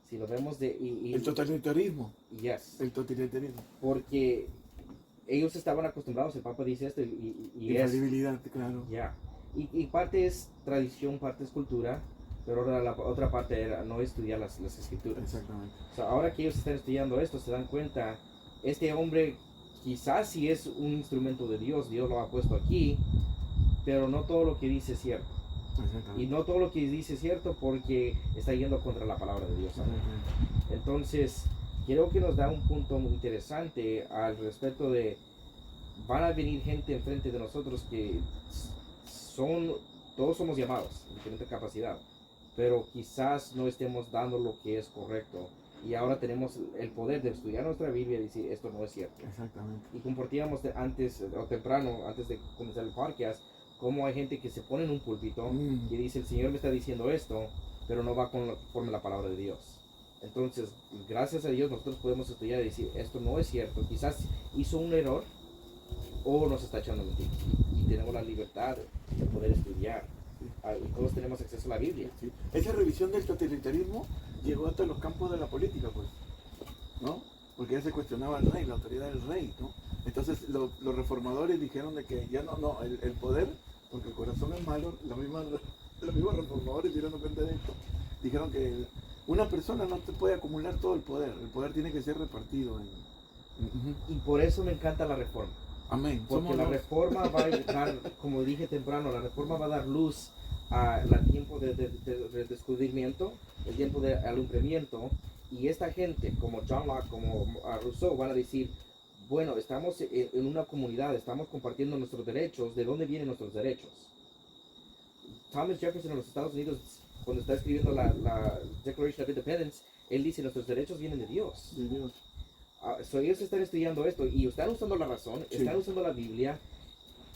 Si lo vemos el totalitarismo. Yes. El totalitarismo. Porque ellos estaban acostumbrados, el Papa dice esto y infalibilidad, claro. Ya. Y parte es tradición, parte es cultura, pero ahora la otra parte era no estudiar las escrituras. Exactamente. O sea, ahora que ellos están estudiando esto, se dan cuenta, este hombre quizás sí es un instrumento de Dios, Dios lo ha puesto aquí, pero no todo lo que dice es cierto. Y no todo lo que dice es cierto porque está yendo contra la palabra de Dios. Entonces, creo que nos da un punto muy interesante al respecto de, van a venir gente enfrente de nosotros que todos somos llamados, en diferente capacidad, pero quizás no estemos dando lo que es correcto. Y ahora tenemos el poder de estudiar nuestra Biblia y decir, esto no es cierto. Exactamente. Y compartíamos antes o temprano, antes de comenzar el podcast, cómo hay gente que se pone en un púlpito y dice, el Señor me está diciendo esto, pero no va conforme la palabra de Dios. Entonces, gracias a Dios, nosotros podemos estudiar y decir, esto no es cierto. Quizás hizo un error o nos está echando mentiras. Y tenemos la libertad de poder estudiar. Y todos tenemos acceso a la Biblia. Sí. Esa revisión del totalitarismo llegó hasta los campos de la política, pues, ¿no? Porque ya se cuestionaba el rey, la autoridad del rey, ¿no? Entonces los reformadores dijeron de que ya el poder, porque el corazón es malo, los mismos reformadores dieron cuenta de esto, dijeron que una persona no te puede acumular todo el poder tiene que ser repartido. Y por eso me encanta la reforma. Amén. Porque la reforma va a dar, como dije temprano, la reforma va a dar luz al tiempo de descubrimiento, el tiempo de alumbramiento, y esta gente, como John Locke, como Rousseau, van a decir, bueno, estamos en una comunidad, estamos compartiendo nuestros derechos, ¿de dónde vienen nuestros derechos? Thomas Jefferson en los Estados Unidos, cuando está escribiendo la Declaration of Independence, él dice, nuestros derechos vienen de Dios. De Dios. Ellos están estudiando esto y están usando la razón, están usando la Biblia,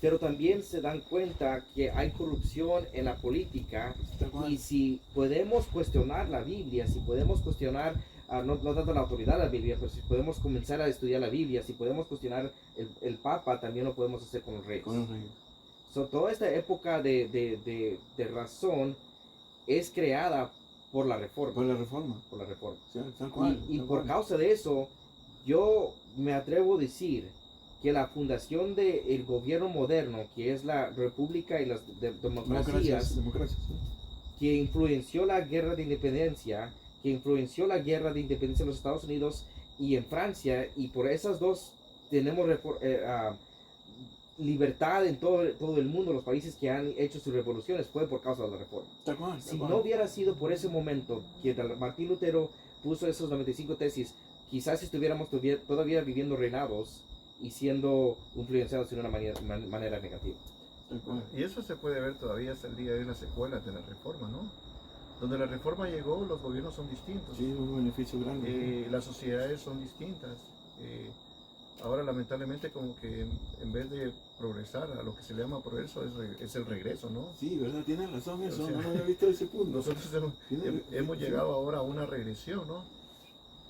pero también se dan cuenta que hay corrupción en la política. Y si podemos cuestionar la Biblia, si podemos cuestionar, no dando la autoridad a la Biblia, pero si podemos comenzar a estudiar la Biblia, si podemos cuestionar el Papa, también lo podemos hacer con los reyes. Toda esta época de razón es creada por la reforma. Por la reforma. Por la reforma. Sí, tal cual, y por causa de eso, yo me atrevo a decir que la fundación del gobierno moderno, que es la república y las democracias, sí. que influenció la guerra de independencia, que influenció la guerra de independencia en los Estados Unidos y en Francia, y por esas dos tenemos libertad en todo el mundo. Los países que han hecho sus revoluciones fue por causa de la reforma. Si no hubiera sido por ese momento que Martín Lutero puso esos 95 tesis, quizás estuviéramos todavía viviendo reinados y siendo influenciados de una manera negativa. Y eso se puede ver todavía hasta el día de hoy en las secuelas de la reforma, ¿no? Donde la reforma llegó, los gobiernos son distintos. Sí, un beneficio grande. Las sociedades son distintas. Ahora lamentablemente como que en vez de progresar a lo que se le llama progreso es el regreso, ¿no? Sí, verdad, tienes razón eso, O sea, no había visto ese punto. Nosotros hemos llegado ahora a una regresión, ¿no?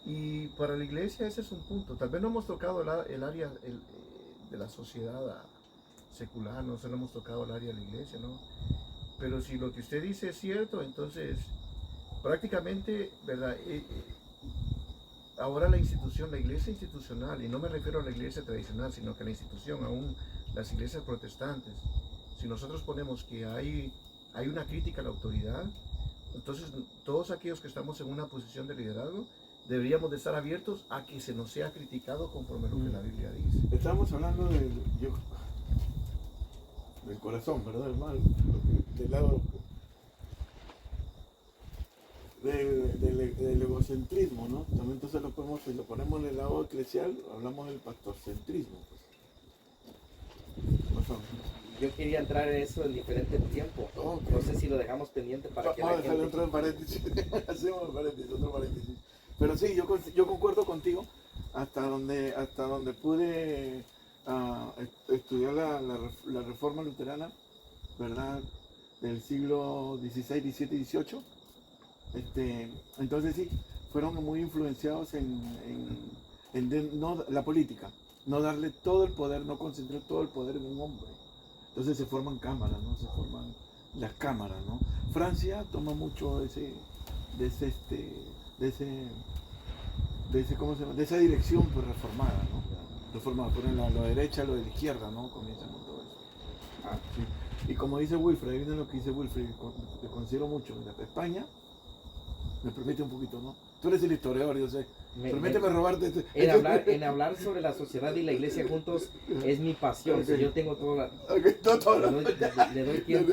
Y para la iglesia ese es un punto. Tal vez no hemos tocado el área de la sociedad secular, no se lo hemos tocado el área de la iglesia, ¿no? Pero si lo que usted dice es cierto, entonces prácticamente, ¿verdad? Ahora la institución, la iglesia institucional, y no me refiero a la iglesia tradicional, sino que a la institución, aún las iglesias protestantes, si nosotros ponemos que hay una crítica a la autoridad, entonces todos aquellos que estamos en una posición de liderazgo, deberíamos de estar abiertos a que se nos sea criticado conforme a lo que la Biblia dice. Estamos hablando del corazón, ¿verdad, hermano? Del lado del egocentrismo, ¿no? También entonces si lo ponemos en el lado eclesial, hablamos del pastorcentrismo. Pues. Yo quería entrar en eso en diferente tiempo. Okay. No sé si lo dejamos pendiente para que la gente... otro paréntesis. Hacemos otro paréntesis. Pero sí, yo concuerdo contigo hasta donde pude estudiar la reforma luterana, ¿verdad? Del siglo XVI, XVII y XVIII. Entonces sí, fueron muy influenciados en la política, no darle todo el poder, no concentrar todo el poder en un hombre. Entonces se forman cámaras, ¿no? Se forman las cámaras, ¿no? Francia toma mucho de ¿cómo se llama? De esa dirección pues reformada, ¿no? Reformada, ponen lo de derecha, lo de la izquierda, ¿no? Comienzan con todo eso. Sí. Y como dice Wilfred, ahí viene lo que dice Wilfred, te considero mucho. España, me permite un poquito, ¿no? Tú eres el historiador, yo sé. Permíteme robarte. En hablar sobre la sociedad y la iglesia juntos es mi pasión. Okay. Yo tengo toda la... Okay, le doy tiempo.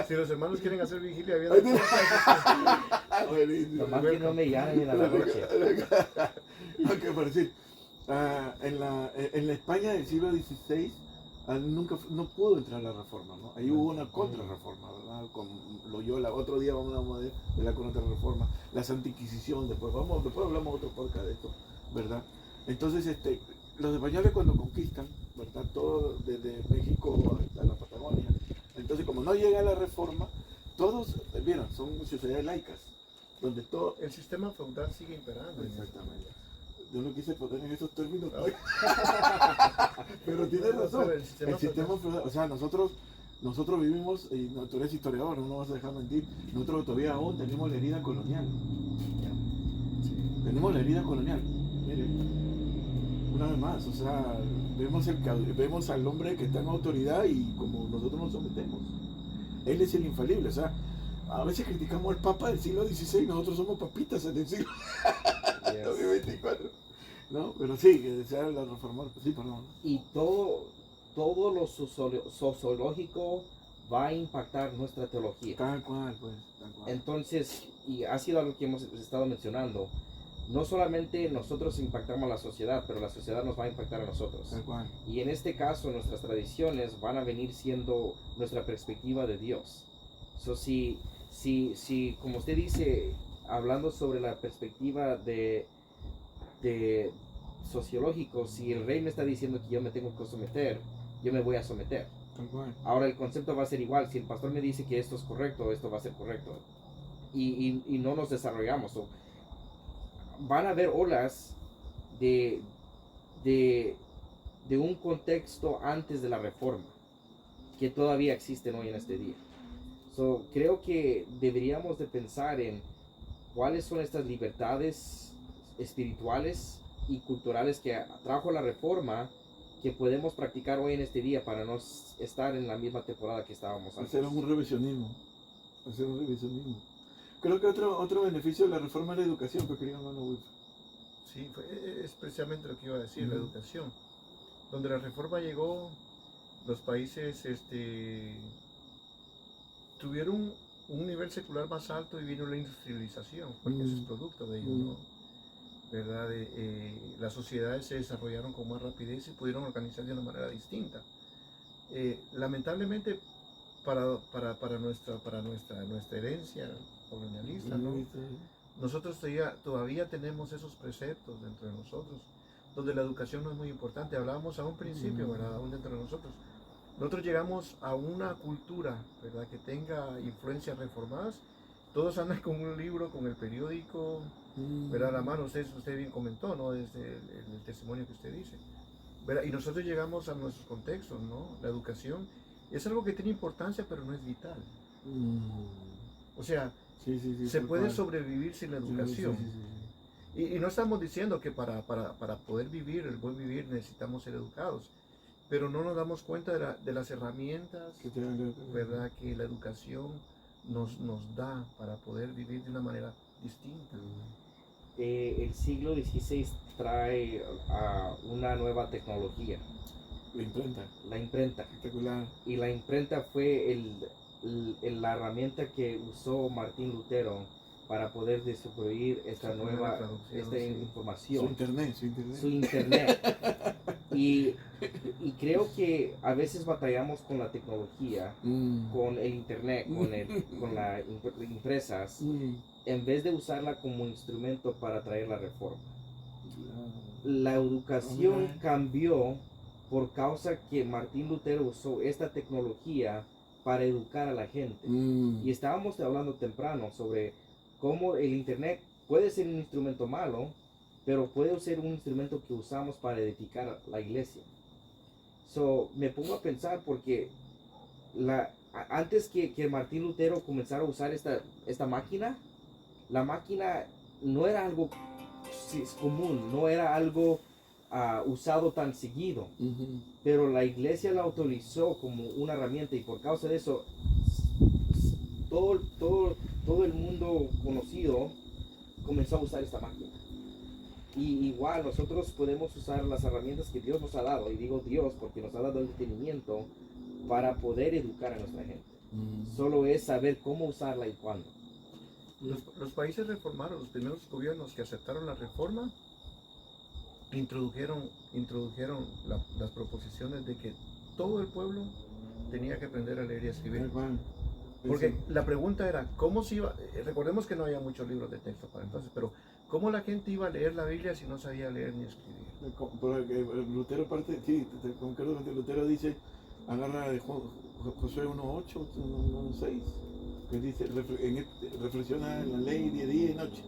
Si los hermanos quieren hacer vigilia, nomás que no me llamen a la noche. Ok, por decir, en la España del siglo XVI no pudo entrar la reforma, ¿no? Ahí hubo una contrarreforma, ¿verdad? Con Loyola, otro día vamos a ver la contrarreforma, la Santa Inquisición, después hablamos otro podcast de esto, ¿verdad? Entonces, los españoles cuando conquistan, ¿verdad? Todo desde México hasta la Patagonia, entonces como no llega la reforma, todos, vieron, son sociedades laicas, donde todo... El sistema feudal sigue imperando. Exactamente. Yo no quise poner en esos términos, pero tienes razón. El sistema feudal, o sea, nosotros vivimos, y tú eres historiador, no vas a dejar mentir, nosotros todavía aún tenemos la herida colonial. Sí. Tenemos la herida colonial. Mire, una vez más, o sea, vemos al hombre que está en autoridad y como nosotros nos sometemos. Él es el infalible, o sea, a veces criticamos al Papa del siglo XVI, nosotros somos papitas en el siglo XXIV. No, pero sí, que desea la reformar, sí, perdón. Y todo lo sociológico va a impactar nuestra teología. Tal cual, pues, tal cual. Entonces, y ha sido algo que hemos estado mencionando, no solamente nosotros impactamos a la sociedad, pero la sociedad nos va a impactar a nosotros. Tal cual. Y en este caso, nuestras tradiciones van a venir siendo nuestra perspectiva de Dios. So, si como usted dice, hablando sobre la perspectiva de sociológico, si el rey me está diciendo que yo me tengo que someter, yo me voy a someter. Ahora el concepto va a ser igual. Si el pastor me dice que esto es correcto, esto va a ser correcto. Y no nos desarrollamos. So, van a haber olas de un contexto antes de la reforma que todavía existen hoy en este día. So, creo que deberíamos de pensar en cuáles son estas libertades espirituales y culturales que trajo la reforma que podemos practicar hoy en este día para no estar en la misma temporada que estábamos antes? Hacer un revisionismo. Creo que otro beneficio de la reforma es la educación, que quería hermano Wilson. Sí, es precisamente lo que iba a decir, la educación. Donde la reforma llegó, los países tuvieron un nivel secular más alto y vino la industrialización, porque eso es producto de ello, ¿no? ¿Verdad? Las sociedades se desarrollaron con más rapidez y pudieron organizarse de una manera distinta. Lamentablemente, para nuestra herencia colonialista, ¿no? Nosotros todavía tenemos esos preceptos dentro de nosotros, donde la educación no es muy importante. Hablábamos a un principio, ¿verdad? Aún dentro de nosotros. Nosotros llegamos a una cultura, ¿verdad?, que tenga influencias reformadas. Todos andan con un libro, con el periódico, ¿verdad?, a la mano. Usted bien comentó, ¿no?, desde el testimonio que usted dice, ¿verdad? Y nosotros llegamos a nuestros contextos, ¿no? La educación es algo que tiene importancia, pero no es vital. O sea, se puede sobrevivir sin la educación. Y no estamos diciendo que para poder vivir, el buen vivir, necesitamos ser educados, pero no nos damos cuenta de las herramientas, ¿verdad?, que la educación nos da para poder vivir de una manera distinta. El siglo XVI trae una nueva tecnología. La imprenta. Espectacular. Y la imprenta fue la herramienta que usó Martín Lutero para poder distribuir esta información. Su internet. Y creo que a veces batallamos con la tecnología, con el internet, con las impresas, en vez de usarla como instrumento para traer la reforma. La educación cambió por causa que Martín Lutero usó esta tecnología para educar a la gente. Y estábamos hablando temprano sobre cómo el internet puede ser un instrumento malo, pero puede ser un instrumento que usamos para edificar la iglesia. Me pongo a pensar porque antes que Martín Lutero comenzara a usar esta máquina, la máquina no era algo común, no era algo usado tan seguido, pero la iglesia la utilizó como una herramienta y por causa de eso todo el mundo conocido comenzó a usar esta máquina. Y igual nosotros podemos usar las herramientas que Dios nos ha dado, y digo Dios porque nos ha dado el entendimiento para poder educar a nuestra gente. Solo es saber cómo usarla y cuándo. Los países reformaron, los primeros gobiernos que aceptaron la reforma, introdujeron las proposiciones de que todo el pueblo tenía que aprender a leer y a escribir. Porque la pregunta era, ¿cómo se iba? Recordemos que no había muchos libros de texto para entonces, pero ¿cómo la gente iba a leer la Biblia si no sabía leer ni escribir? Porque Lutero concuerdo que Lutero dice, agarra de Josué 1.8, 1.6, que dice, reflexiona en la ley día y noche.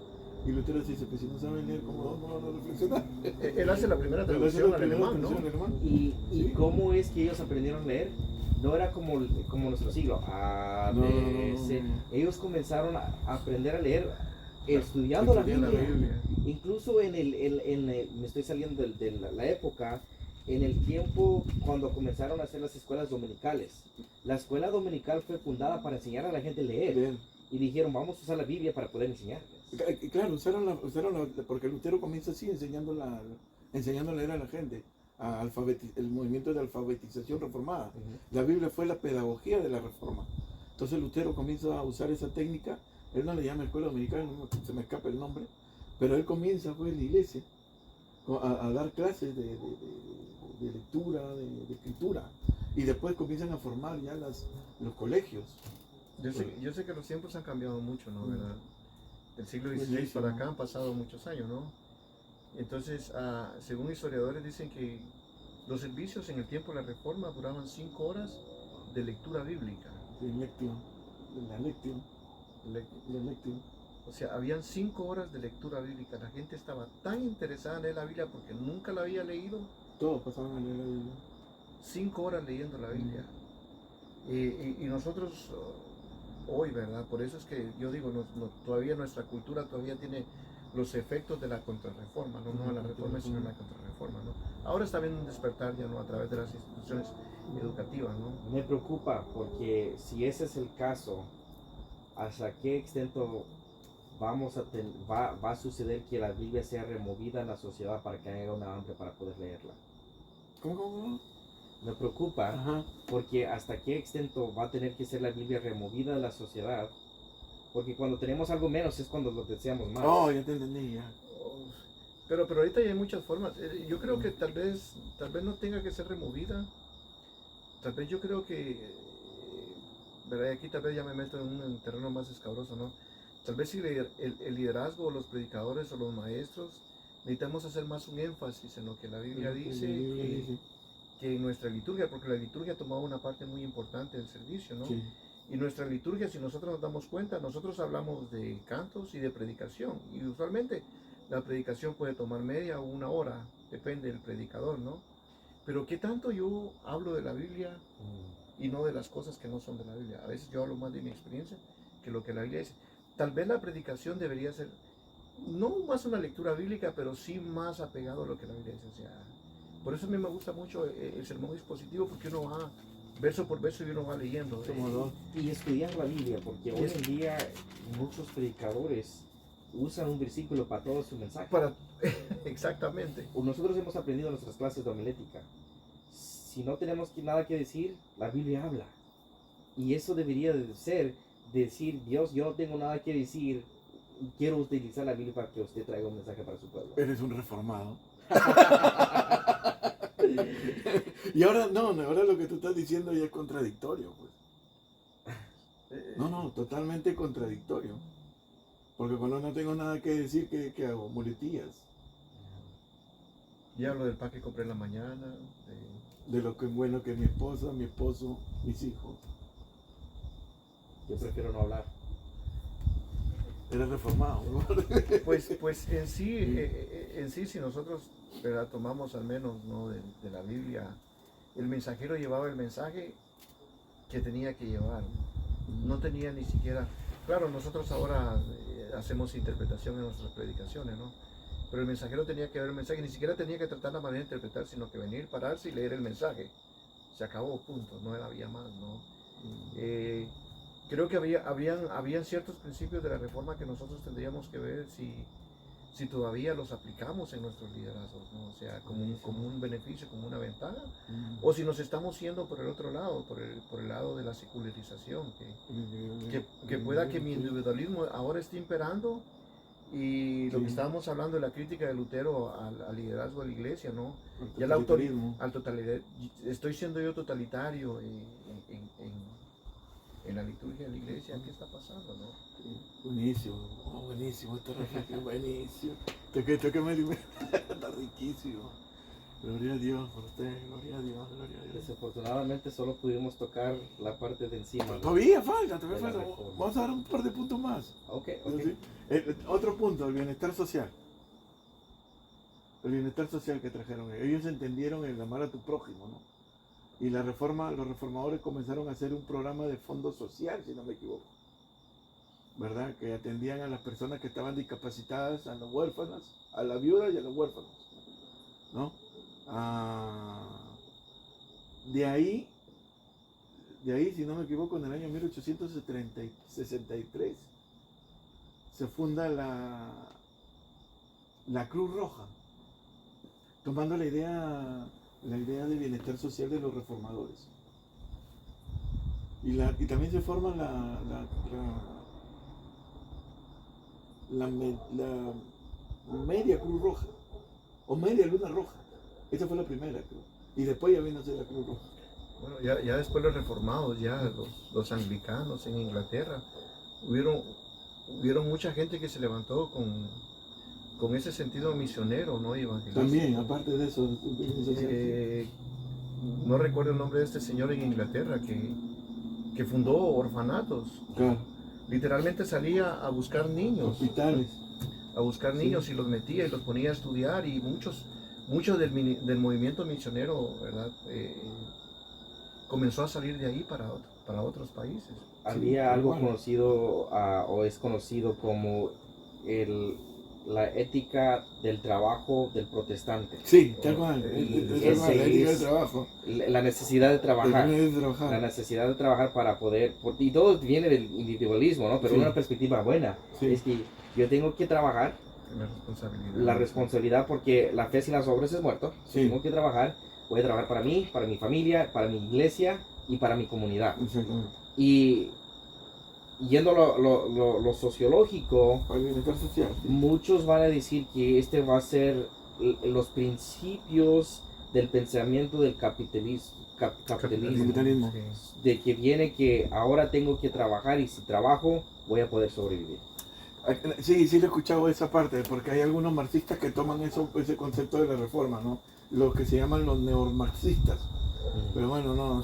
Y Lutero dice, pues si no saben leer, ¿cómo no reflexionar? Él hace la primera traducción al alemán, ¿no? ¿Y cómo es que ellos aprendieron a leer? No era como nuestro siglo. Ellos comenzaron a aprender a leer estudiando la Biblia. Incluso me estoy saliendo de la época, en el tiempo cuando comenzaron a hacer las escuelas dominicales. La escuela dominical fue fundada para enseñar a la gente a leer. Y dijeron, vamos a usar la Biblia para poder enseñarles. Claro, porque Lutero comienza así, enseñando a leer a la gente. El movimiento de alfabetización reformada. La Biblia fue la pedagogía de la reforma. Entonces Lutero comienza a usar esa técnica. Él no le llama escuela dominical, se me escapa el nombre, pero él comienza pues en la iglesia a dar clases de lectura, de escritura, y después comienzan a formar ya los colegios. Yo sé que los tiempos han cambiado mucho, ¿no? ¿Verdad? Del siglo XVI para acá han pasado muchos años, ¿no? Entonces, según historiadores dicen que los servicios en el tiempo de la Reforma duraban 5 horas de lectura bíblica. La lección. O sea, habían 5 horas de lectura bíblica. La gente estaba tan interesada en leer la Biblia porque nunca la había leído. Todos pasaban a leer la Biblia. 5 horas leyendo la Biblia. Y nosotros hoy, ¿verdad? Por eso es que yo digo, todavía nuestra cultura todavía tiene los efectos de la contrarreforma, no a la reforma, sino a la contrarreforma, ¿no? Ahora está viendo un despertar ya, ¿no? A través de las instituciones educativas, ¿no? Me preocupa porque si ese es el caso, ¿hasta qué extent va a suceder que la Biblia sea removida en la sociedad para que haya una hambre para poder leerla? ¿Cómo? Me preocupa Ajá. porque hasta qué extent va a tener que ser la Biblia removida de la sociedad, porque cuando tenemos algo menos es cuando lo deseamos más. Oh, ya te entendí, ya. Pero ahorita ya hay muchas formas. Yo creo que tal vez no tenga que ser removida. Tal vez yo creo que, ¿verdad? Aquí tal vez ya me meto en un terreno más escabroso, ¿no? Tal vez si el liderazgo, o los predicadores o los maestros, necesitamos hacer más un énfasis en lo que la Biblia dice que en nuestra liturgia, porque la liturgia tomaba una parte muy importante del servicio, ¿no? Sí. Y nuestra liturgia, si nosotros nos damos cuenta, nosotros hablamos de cantos y de predicación. Y usualmente la predicación puede tomar media o una hora, depende del predicador, ¿no? Pero ¿qué tanto yo hablo de la Biblia y no de las cosas que no son de la Biblia? A veces yo hablo más de mi experiencia que lo que la Biblia dice. Tal vez la predicación debería ser, no más una lectura bíblica, pero sí más apegado a lo que la Biblia dice. O sea, por eso a mí me gusta mucho el sermón expositivo, porque uno va verso por verso y uno va leyendo. Y estudiar la Biblia, porque hoy en día muchos predicadores usan un versículo para todo su mensaje. Exactamente. Nosotros hemos aprendido en nuestras clases de homilética. Si no tenemos nada que decir, la Biblia habla. Y eso debería de ser, decir, Dios, yo no tengo nada que decir, quiero utilizar la Biblia para que usted traiga un mensaje para su pueblo. Eres un reformado. Y ahora lo que tú estás diciendo ya es contradictorio, pues. No, totalmente contradictorio. Porque cuando no tengo nada que decir, ¿qué hago? Muletillas. Y hablo del pan que compré en la mañana. De lo que es bueno que mi esposa, mi esposo, mis hijos. Yo prefiero no hablar. Eres reformado, ¿no? Pues en sí, si nosotros, ¿verdad?, tomamos al menos, ¿no?, de la Biblia, el mensajero llevaba el mensaje que tenía que llevar. No tenía ni siquiera, claro, nosotros ahora hacemos interpretación en nuestras predicaciones, ¿no? Pero el mensajero tenía que ver el mensaje, ni siquiera tenía que tratar la manera de interpretar, sino que venir, pararse y leer el mensaje. Se acabó, punto, no había más, ¿no? Creo que habían ciertos principios de la reforma que nosotros tendríamos que ver si todavía los aplicamos en nuestros liderazgos, ¿no? O sea, como un beneficio, como una ventaja, o si nos estamos yendo por el otro lado, por el lado de la secularización, que pueda que mi individualismo ahora esté imperando, y lo que estábamos hablando de la crítica de Lutero al liderazgo de la iglesia, ¿no? Ya el autorismo, al totalitarismo, estoy siendo yo totalitario en la liturgia de la iglesia. ¿Qué está pasando, no? Buenísimo, buenísimo, esta reflexión, buenísimo. Esto que me está riquísimo. Gloria a Dios por usted, gloria a Dios, gloria a Dios. Desafortunadamente solo pudimos tocar la parte de encima. Todavía falta. Vamos a dar un par de puntos más. Ok. ¿Sí? Otro punto, el bienestar social. El bienestar social que trajeron ellos entendieron el amar a tu prójimo, ¿no? Y los reformadores comenzaron a hacer un programa de fondo social, si no me equivoco, ¿verdad? Que atendían a las personas que estaban discapacitadas, a los huérfanos, a la viuda y a los huérfanos, ¿no? De ahí, si no me equivoco, en el año 1863 se funda la Cruz Roja, tomando la idea de bienestar social de los reformadores. Y también se forma la media Cruz Roja, o media Luna Roja. Esa fue la primera, creo. Y después ya vino a ser la Cruz Roja. Bueno, ya después los reformados, ya los anglicanos en Inglaterra, hubieron mucha gente que se levantó con ese sentido misionero, ¿no? Y evangelista. También, aparte de eso, no recuerdo el nombre de este señor en Inglaterra que fundó orfanatos. Claro. Literalmente salía a buscar niños. Hospitales. A buscar niños, sí. Y los metía y los ponía a estudiar, y muchos del movimiento misionero, ¿verdad? Comenzó a salir de ahí para otros países. Había algo conocido, o es conocido como la ética del trabajo del protestante. Sí, tal cual. Ese La ética del es trabajo. la necesidad de trabajar. La La necesidad de trabajar para poder, y todo viene del individualismo, ¿no? Pero Sí. una perspectiva buena Sí. es que yo tengo que trabajar, la responsabilidad, porque la fe sin las obras es muerto. Sí. Tengo que trabajar, voy a trabajar para mí, para mi familia, para mi iglesia y para mi comunidad. Exactamente. Y yendo a lo sociológico, Para el bienestar social. Sí. muchos van a decir que este va a ser los principios del pensamiento del capitalismo, Capitalismo. de que viene que ahora tengo que trabajar y si trabajo voy a poder sobrevivir. Sí, sí, lo he escuchado esa parte, porque hay algunos marxistas que toman ese concepto de la reforma, ¿no? Lo que se llaman los neomarxistas. Pero bueno, no,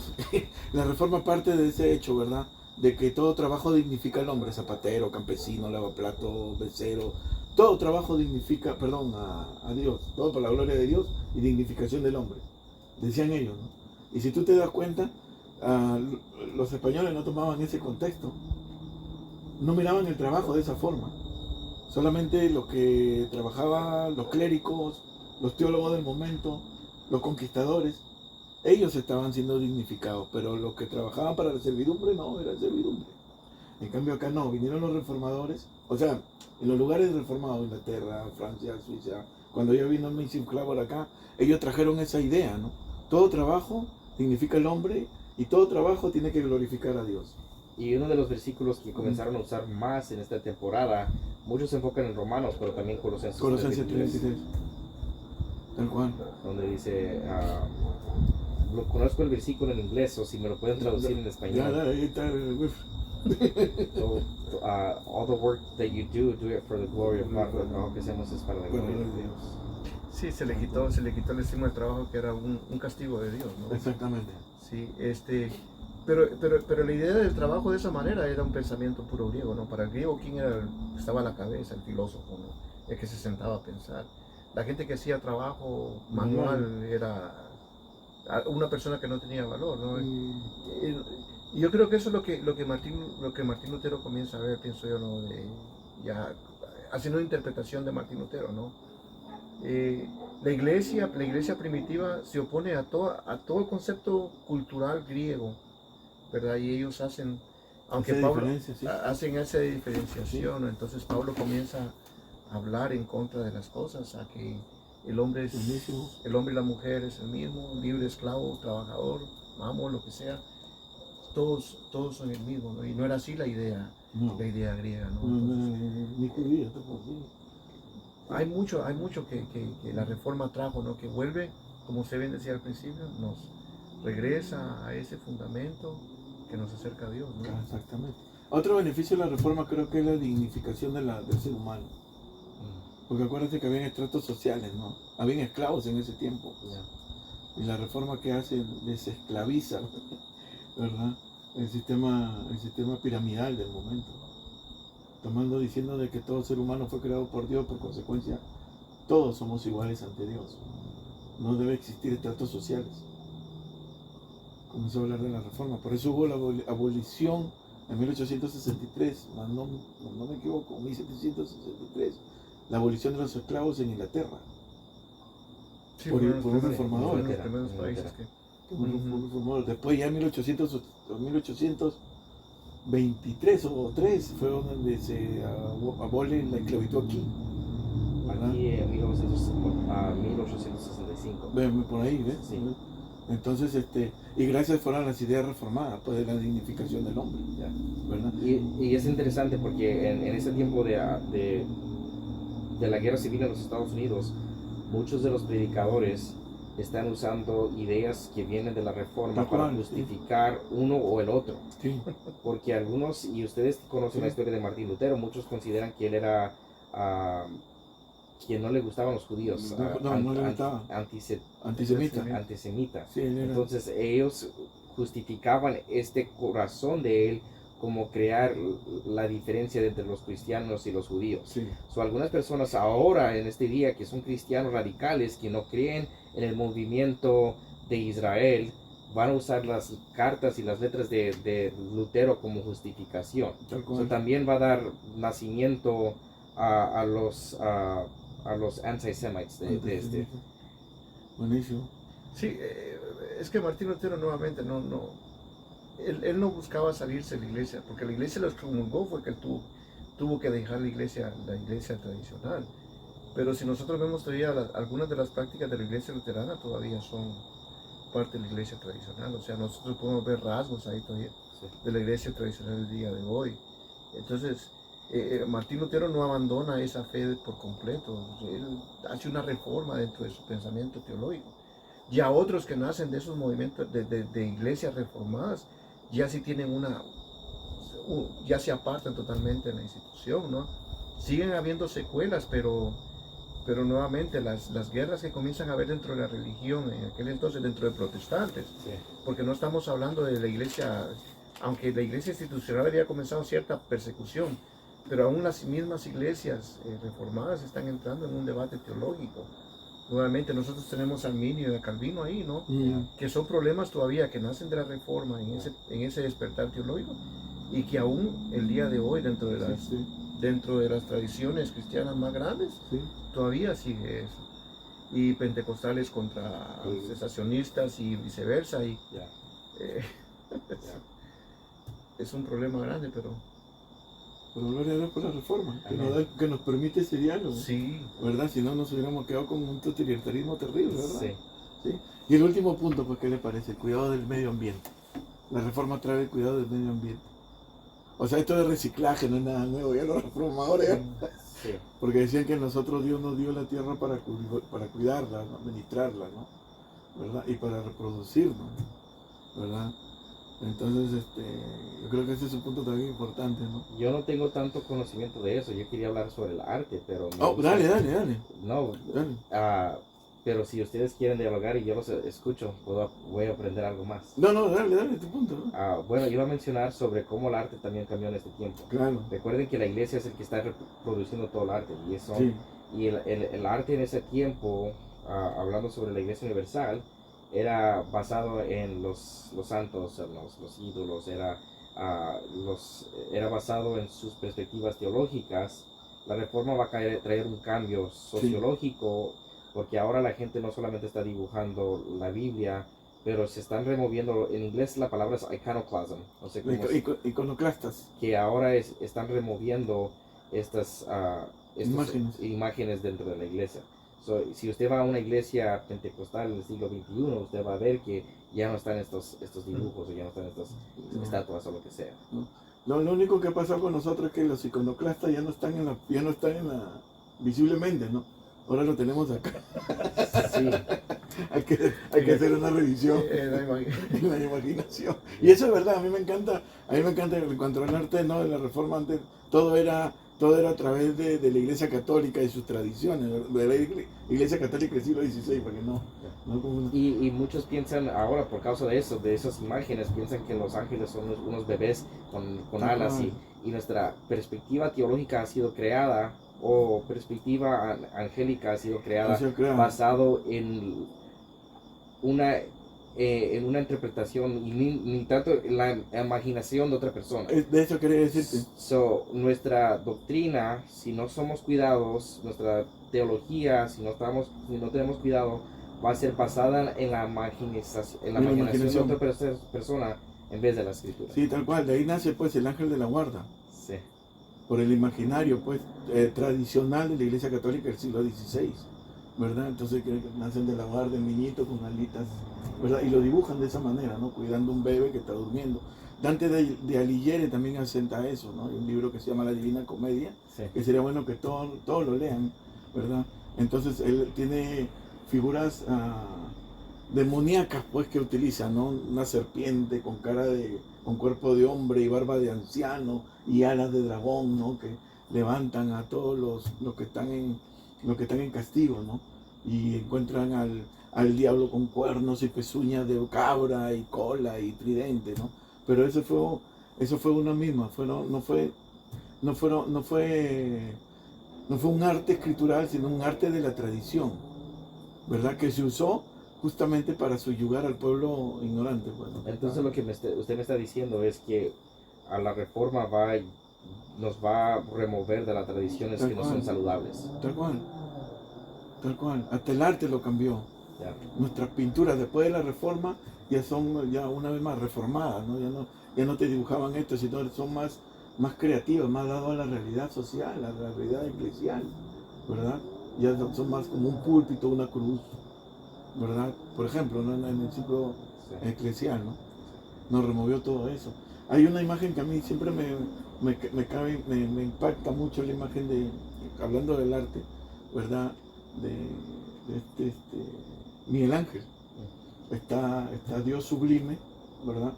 la reforma parte de ese hecho, ¿verdad? De que todo trabajo dignifica al hombre, zapatero, campesino, lavaplato, becero, todo trabajo dignifica, perdón, a Dios, todo por la gloria de Dios y dignificación del hombre, decían ellos, ¿no? Y si tú te das cuenta, los españoles no tomaban ese contexto, no miraban el trabajo de esa forma, solamente lo que trabajaban los clérigos, los teólogos del momento, los conquistadores. Ellos estaban siendo dignificados, pero los que trabajaban para la servidumbre no, era servidumbre. En cambio acá no, vinieron los reformadores, o sea, en los lugares reformados, Inglaterra, Francia, Suiza, cuando ya vino Mason Clavel acá, ellos trajeron esa idea, ¿no? Todo trabajo dignifica al hombre y todo trabajo tiene que glorificar a Dios. Y uno de los versículos que comenzaron a usar más en esta temporada, muchos se enfocan en Romanos, pero también Colosenses 3:23. Tal cual. Donde dice, conozco el versículo en inglés, o si me lo pueden traducir en español. Ya, ahí está. So, all the work that you do it for the glory of God. El trabajo que hacemos es para la gloria de Dios. Sí, se le quitó el estigma del trabajo, que era un castigo de Dios, ¿no? Exactamente. Sí, pero la idea del trabajo de esa manera era un pensamiento puro griego, ¿no? Para el griego, ¿quién estaba a la cabeza? El filósofo, ¿no? El que se sentaba a pensar. La gente que hacía trabajo manual era una persona que no tenía valor, ¿no? Y yo creo que eso es lo que Martín Lutero comienza a ver, pienso yo, ¿no? Ya haciendo una interpretación de Martín Lutero, ¿no? La iglesia primitiva se opone a todo el concepto cultural griego, ¿verdad? Y ellos hacen, aunque Pablo hacen esa diferenciación, ¿no? Entonces Pablo comienza a hablar en contra de las cosas, a que el hombre y la mujer es el mismo, libre, esclavo, trabajador, amo, lo que sea, todos son el mismo, ¿no? Y no era así la idea griega, ¿no? Ni judía tampoco. Hay mucho que la reforma trajo, ¿no? Que vuelve, como usted bien decía al principio, nos regresa a ese fundamento que nos acerca a Dios, ¿no? Exactamente. Otro beneficio de la reforma creo que es la dignificación del ser humano. Porque acuérdense que habían estratos sociales, ¿no? Habían esclavos en ese tiempo. Y la reforma que hace desesclaviza, ¿verdad? El sistema piramidal del momento. Diciendo de que todo ser humano fue creado por Dios, por consecuencia, todos somos iguales ante Dios. No debe existir estratos sociales. Comenzó a hablar de la reforma. Por eso hubo la abolición en 1863, no me equivoco, 1763, la abolición de los esclavos en Inglaterra. Sí, por un reformador. Después ya en 1823 o 3 fue donde se abole la esclavitud aquí. Aquí en 1865. Por ahí, ¿ves? Sí. Entonces, y gracias fueron las ideas reformadas, pues, de la dignificación del hombre, ¿verdad? Y es interesante porque en ese tiempo de la guerra civil en los Estados Unidos, muchos de los predicadores están usando ideas que vienen de la reforma para justificar uno o el otro. Sí. Porque algunos, y ustedes conocen la historia de Martín Lutero, muchos consideran que él era quien no le gustaban los judíos, no le gustaba. Antisemita. Sí, entonces ellos justificaban este corazón de él como crear la diferencia entre los cristianos y los judíos. Sí. Algunas personas ahora en este día que son cristianos radicales, que no creen en el movimiento de Israel, van a usar las cartas y las letras de Lutero como justificación. También va a dar nacimiento a los anti-semites de este. Buenísimo. Sí, es que Martín Lutero nuevamente él no buscaba salirse de la iglesia, porque la iglesia lo excomulgó, fue que él tuvo que dejar la iglesia tradicional. Pero si nosotros vemos todavía algunas de las prácticas de la iglesia luterana todavía son parte de la iglesia tradicional, o sea, nosotros podemos ver rasgos ahí todavía de la iglesia tradicional del día de hoy. Entonces, Martín Lutero no abandona esa fe por completo, él hace una reforma dentro de su pensamiento teológico. Ya otros que nacen de esos movimientos de iglesias reformadas, ya sí tienen ya se apartan totalmente de la institución, ¿no? Siguen habiendo secuelas, pero nuevamente las guerras que comienzan a haber dentro de la religión, en aquel entonces dentro de protestantes, porque no estamos hablando de la iglesia, aunque la iglesia institucional había comenzado cierta persecución, pero aún las mismas iglesias reformadas están entrando en un debate teológico. Nuevamente nosotros tenemos a Arminio y a Calvino ahí, ¿no? Que son problemas todavía que nacen de la reforma en ese despertar teológico, y que aún el día de hoy dentro de las tradiciones cristianas más grandes, todavía sigue eso. Y pentecostales contra cesacionistas y viceversa. Es un problema grande, pero gloria a Dios por la reforma, que nos permite ese diálogo. Sí. ¿Verdad? Si no, nos hubiéramos quedado con un totalitarismo terrible, ¿verdad? Sí. Y el último punto, pues, ¿qué le parece? El cuidado del medio ambiente. La reforma trae el cuidado del medio ambiente. O sea, esto de reciclaje no es nada nuevo, ya los reformadores, porque decían que nosotros Dios nos dio la tierra para cuidarla, ¿no? Administrarla, ¿no? ¿Verdad? Y para reproducirnos, ¿verdad? Entonces, yo creo que ese es un punto también importante, ¿no? Yo no tengo tanto conocimiento de eso, yo quería hablar sobre el arte, pero... Dale. No, pero si ustedes quieren dialogar y yo los escucho, voy a aprender algo más. No, dale, tu punto, ¿no? Bueno, yo iba a mencionar sobre cómo el arte también cambió en este tiempo. Claro. Recuerden que la iglesia es el que está reproduciendo todo el arte, y eso... Y el arte en ese tiempo, hablando sobre la iglesia universal, era basado en los santos, en los ídolos, era basado en sus perspectivas teológicas. La reforma va a traer un cambio sociológico, porque ahora la gente no solamente está dibujando la Biblia, pero se están removiendo, en inglés la palabra es iconoclasm, no sé cómo iconoclastas, que ahora están removiendo estas imágenes dentro de la iglesia. Si usted va a una iglesia pentecostal del siglo XXI, usted va a ver que ya no están estos dibujos, o ya no están estas estatuas o lo que sea. No, lo único que ha pasado con nosotros es que los iconoclastas ya no están visiblemente, ¿no? Ahora lo tenemos acá. Sí. hay que hacer una revisión en la imaginación. Y eso es verdad, a mí me encanta en cuanto al arte, ¿no? De la reforma, antes todo era a través de la iglesia católica y sus tradiciones, de la iglesia católica del siglo XVI, para que no y muchos piensan ahora, por causa de eso, de esas imágenes, piensan que los ángeles son unos bebés con alas, y nuestra perspectiva teológica ha sido creada, o perspectiva angélica ha sido creada basado en una interpretación, y ni tanto en la imaginación de otra persona. De eso quería decirte. Nuestra doctrina, si no somos cuidados, nuestra teología, si no tenemos cuidado, va a ser basada en la imaginación de otra persona en vez de la escritura. Sí, tal cual. De ahí nace pues el ángel de la guarda. Sí. Por el imaginario pues tradicional de la iglesia católica del siglo XVI, ¿verdad? Entonces que nacen de la guarda, el niñito con alitas, ¿verdad? Y lo dibujan de esa manera, ¿no? Cuidando un bebé que está durmiendo. Dante de Alighieri también asenta eso, ¿no? Hay un libro que se llama La Divina Comedia, que sería bueno que todos lo lean, ¿verdad? Entonces él tiene figuras demoníacas, pues, que utiliza, ¿no? Una serpiente con cuerpo de hombre y barba de anciano y alas de dragón, ¿no? Que levantan a todos los que están en castigo, ¿no? Y encuentran al diablo con cuernos y pezuñas de cabra y cola y tridente, ¿no? Pero eso fue una misma, no fue un arte escritural, sino un arte de la tradición, ¿verdad? Que se usó justamente para subyugar al pueblo ignorante. Bueno, entonces lo que usted me está diciendo es que a la reforma va nos va a remover de las tradiciones Tal que no cual. son saludables. Tal cual. Tal cual. Hasta el arte lo cambió. Ya. Nuestras pinturas después de la reforma ya son ya una vez más reformadas, ¿no? Ya no te dibujaban esto, sino son más creativas, más dadas a la realidad social, a la realidad eclesial, ¿verdad? Ya son más como un púlpito, una cruz, ¿verdad? Por ejemplo, ¿no? En el ciclo Sí. eclesial, ¿no? Nos removió todo eso. Hay una imagen que a mí siempre me impacta mucho, la imagen de, hablando del arte, ¿verdad? De Miguel Ángel. Está Dios sublime, ¿verdad?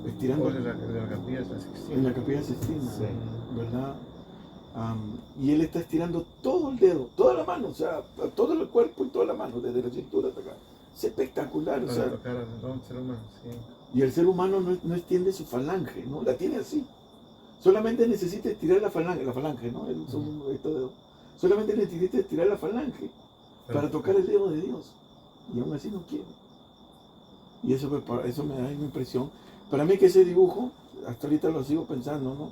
Estirando De la Capilla Sixtina. en la Capilla Sixtina, Sí. ¿verdad? Y él está estirando todo el dedo, toda la mano, o sea, todo el cuerpo y toda la mano, desde la cintura hasta acá. Es espectacular, o Para sea, tocar al ser humano, sí. y el ser humano no extiende su falange, ¿no? La tiene así. Solamente necesita estirar la falange, ¿no? Estos dedos. Solamente necesita estirar la falange para tocar el dedo de Dios. Y aún así no quiere. Y eso me da una impresión. Para mí que ese dibujo, hasta ahorita lo sigo pensando, ¿no?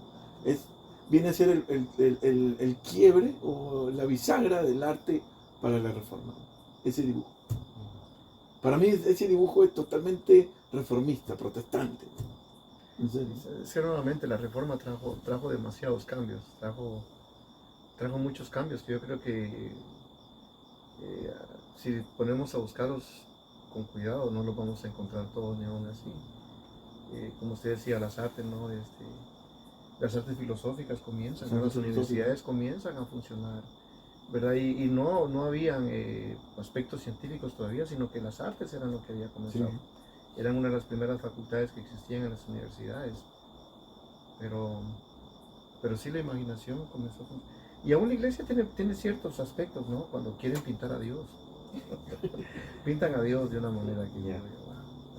Viene a ser el quiebre o la bisagra del arte para la reforma. Ese dibujo. Para mí ese dibujo es totalmente reformista, protestante. En serio. Nuevamente la reforma trajo demasiados cambios, trajo muchos cambios que yo creo que si ponemos a buscarlos con cuidado no los vamos a encontrar todos ni aún así. Como usted decía, las artes, ¿no? Las artes filosóficas comienzan, ¿no? Las universidades comienzan a funcionar, ¿verdad? Y no habían aspectos científicos todavía, sino que las artes eran lo que había comenzado. Sí. Eran una de las primeras facultades que existían en las universidades. Pero sí la imaginación comenzó a funcionar. Y aún la iglesia tiene ciertos aspectos, ¿no? Cuando quieren pintar a Dios. Pintan a Dios de una manera que Yeah.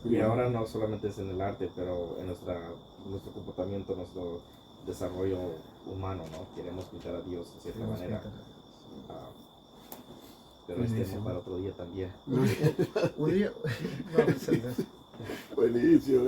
Y ahora no solamente es en el arte, pero en nuestro comportamiento, nuestro desarrollo humano, ¿no? Queremos pintar a Dios de cierta manera. Pero es tema para otro día también. Un día. Buenísimo.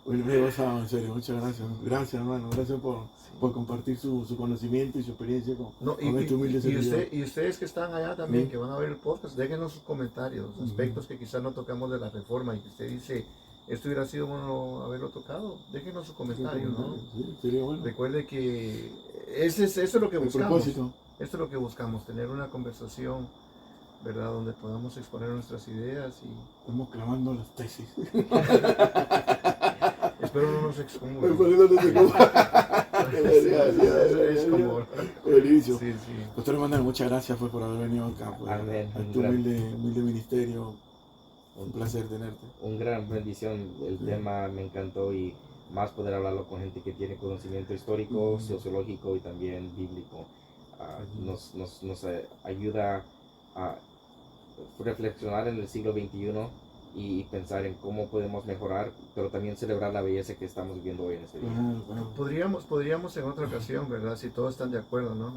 Bueno, me he gozado, en serio, muchas gracias. Gracias, hermano, gracias por compartir su conocimiento y su experiencia con este humilde servidor. Y ustedes que están allá también, que van a ver el podcast, déjenos sus comentarios, aspectos que quizás no tocamos de la reforma y que usted dice, esto hubiera sido bueno haberlo tocado, déjenos su comentario, ¿no? Sí, sería bueno. Recuerde que eso es lo que buscamos. Propósito. Esto es lo que buscamos, tener una conversación, ¿verdad? Donde podamos exponer nuestras ideas y... Estamos clavando las tesis. Espero no nos excomulguen. Es como... Buenísimo. Sí. Doctor Emanuel, muchas gracias por haber venido acá. Amén. A tu humilde ministerio. Un placer tenerte. Un gran bendición. El tema me encantó y más poder hablarlo con gente que tiene conocimiento histórico, sociológico y también bíblico. Nos ayuda a reflexionar en el siglo XXI y pensar en cómo podemos mejorar, pero también celebrar la belleza que estamos viviendo hoy en este día. Podríamos en otra ocasión, ¿verdad? Si todos están de acuerdo, ¿no?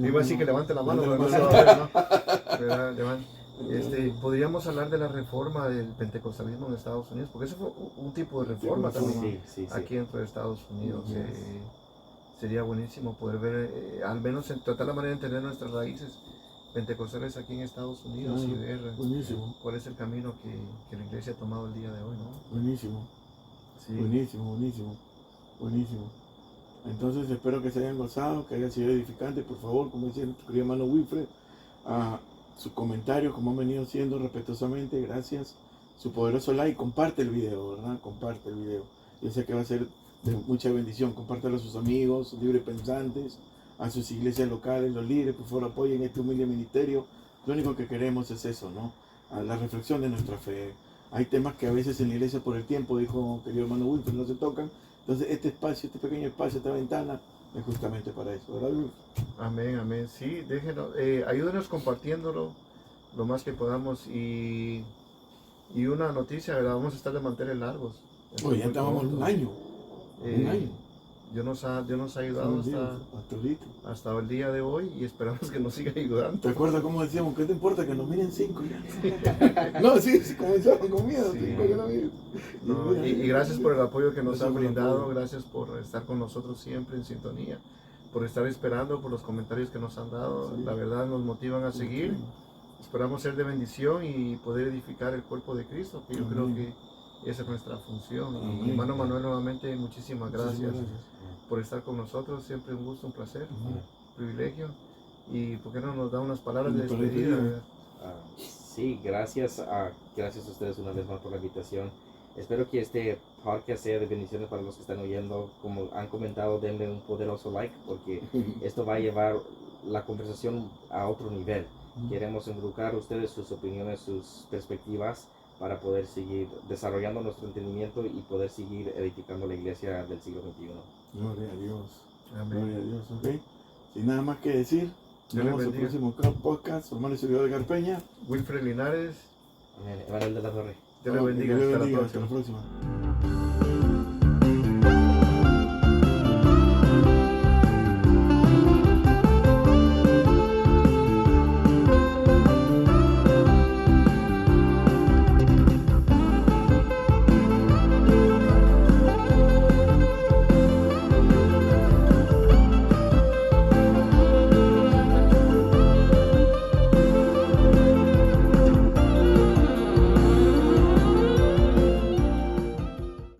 Iba a decir que levante la mano, ¿no? Podríamos hablar de la reforma del pentecostalismo en Estados Unidos, porque eso fue un tipo de reforma también aquí dentro de Estados Unidos. Sería buenísimo poder ver, al menos tratar la manera de entender nuestras raíces pentecostales aquí en Estados Unidos y ver cuál es el camino que la iglesia ha tomado el día de hoy, ¿no? Buenísimo. Sí. Buenísimo. Entonces espero que se hayan gozado, que haya sido edificante. Por favor, como dice nuestro querido hermano Wilfred, sus comentarios, como han venido siendo respetuosamente, gracias. Su poderoso like, comparte el video, ¿verdad? Comparte el video. Yo sé que va a ser de mucha bendición. Compártelo a sus amigos, libres pensantes, a sus iglesias locales, los líderes, por favor apoyen este humilde ministerio. Lo único que queremos es eso, ¿no? A la reflexión de nuestra fe. Hay temas que a veces en la iglesia por el tiempo, dijo querido hermano Wilfred, no se tocan. Entonces este espacio, este pequeño espacio, esta ventana, es justamente para eso, ¿verdad, Wilfred? Amén. Sí, déjenos, ayúdenos compartiéndolo lo más que podamos y una noticia, ¿verdad? Vamos a estar de manteles largos. Oye, ya estábamos un año. Dios nos ha ayudado hasta el día de hoy y esperamos que nos siga ayudando. ¿Te acuerdas cómo decíamos? ¿Qué te importa que nos miren 5? No, sí, comenzaron con miedo. Sí. 5 que no miren. No, y gracias por el apoyo que nos Gracias han por el brindado, apoyo. gracias por estar con nosotros siempre en sintonía, por estar esperando, por los comentarios que nos han dado. Sí. La verdad nos motivan a seguir. Esperamos ser de bendición y poder edificar el cuerpo de Cristo, que yo Amén. creo que esa es nuestra función. Amén. Y hermano Manuel, nuevamente muchísimas gracias Muchísimas por estar con nosotros. Siempre un gusto, un placer, Amén. un privilegio. Y por qué no nos da unas palabras de Para despedida. despedir. Sí, gracias gracias a ustedes una vez más por la invitación. Espero que este podcast sea de bendiciones para los que están oyendo. Como han comentado, denle un poderoso like porque esto va a llevar la conversación a otro nivel. Queremos involucrar a ustedes sus opiniones, sus perspectivas para poder seguir desarrollando nuestro entendimiento y poder seguir edificando la iglesia del siglo XXI. Gloria a Dios. Amén. Gloria a Dios, ok. Sin nada más que decir, nos Dios les vemos en el bendiga. próximo podcast. Su hermano y servidor de Carpeña. Wilfred Linares, Amén. Emanuel de la Torre. Dios le bendiga. Dios le Hasta la bendiga. próxima. Hasta la próxima.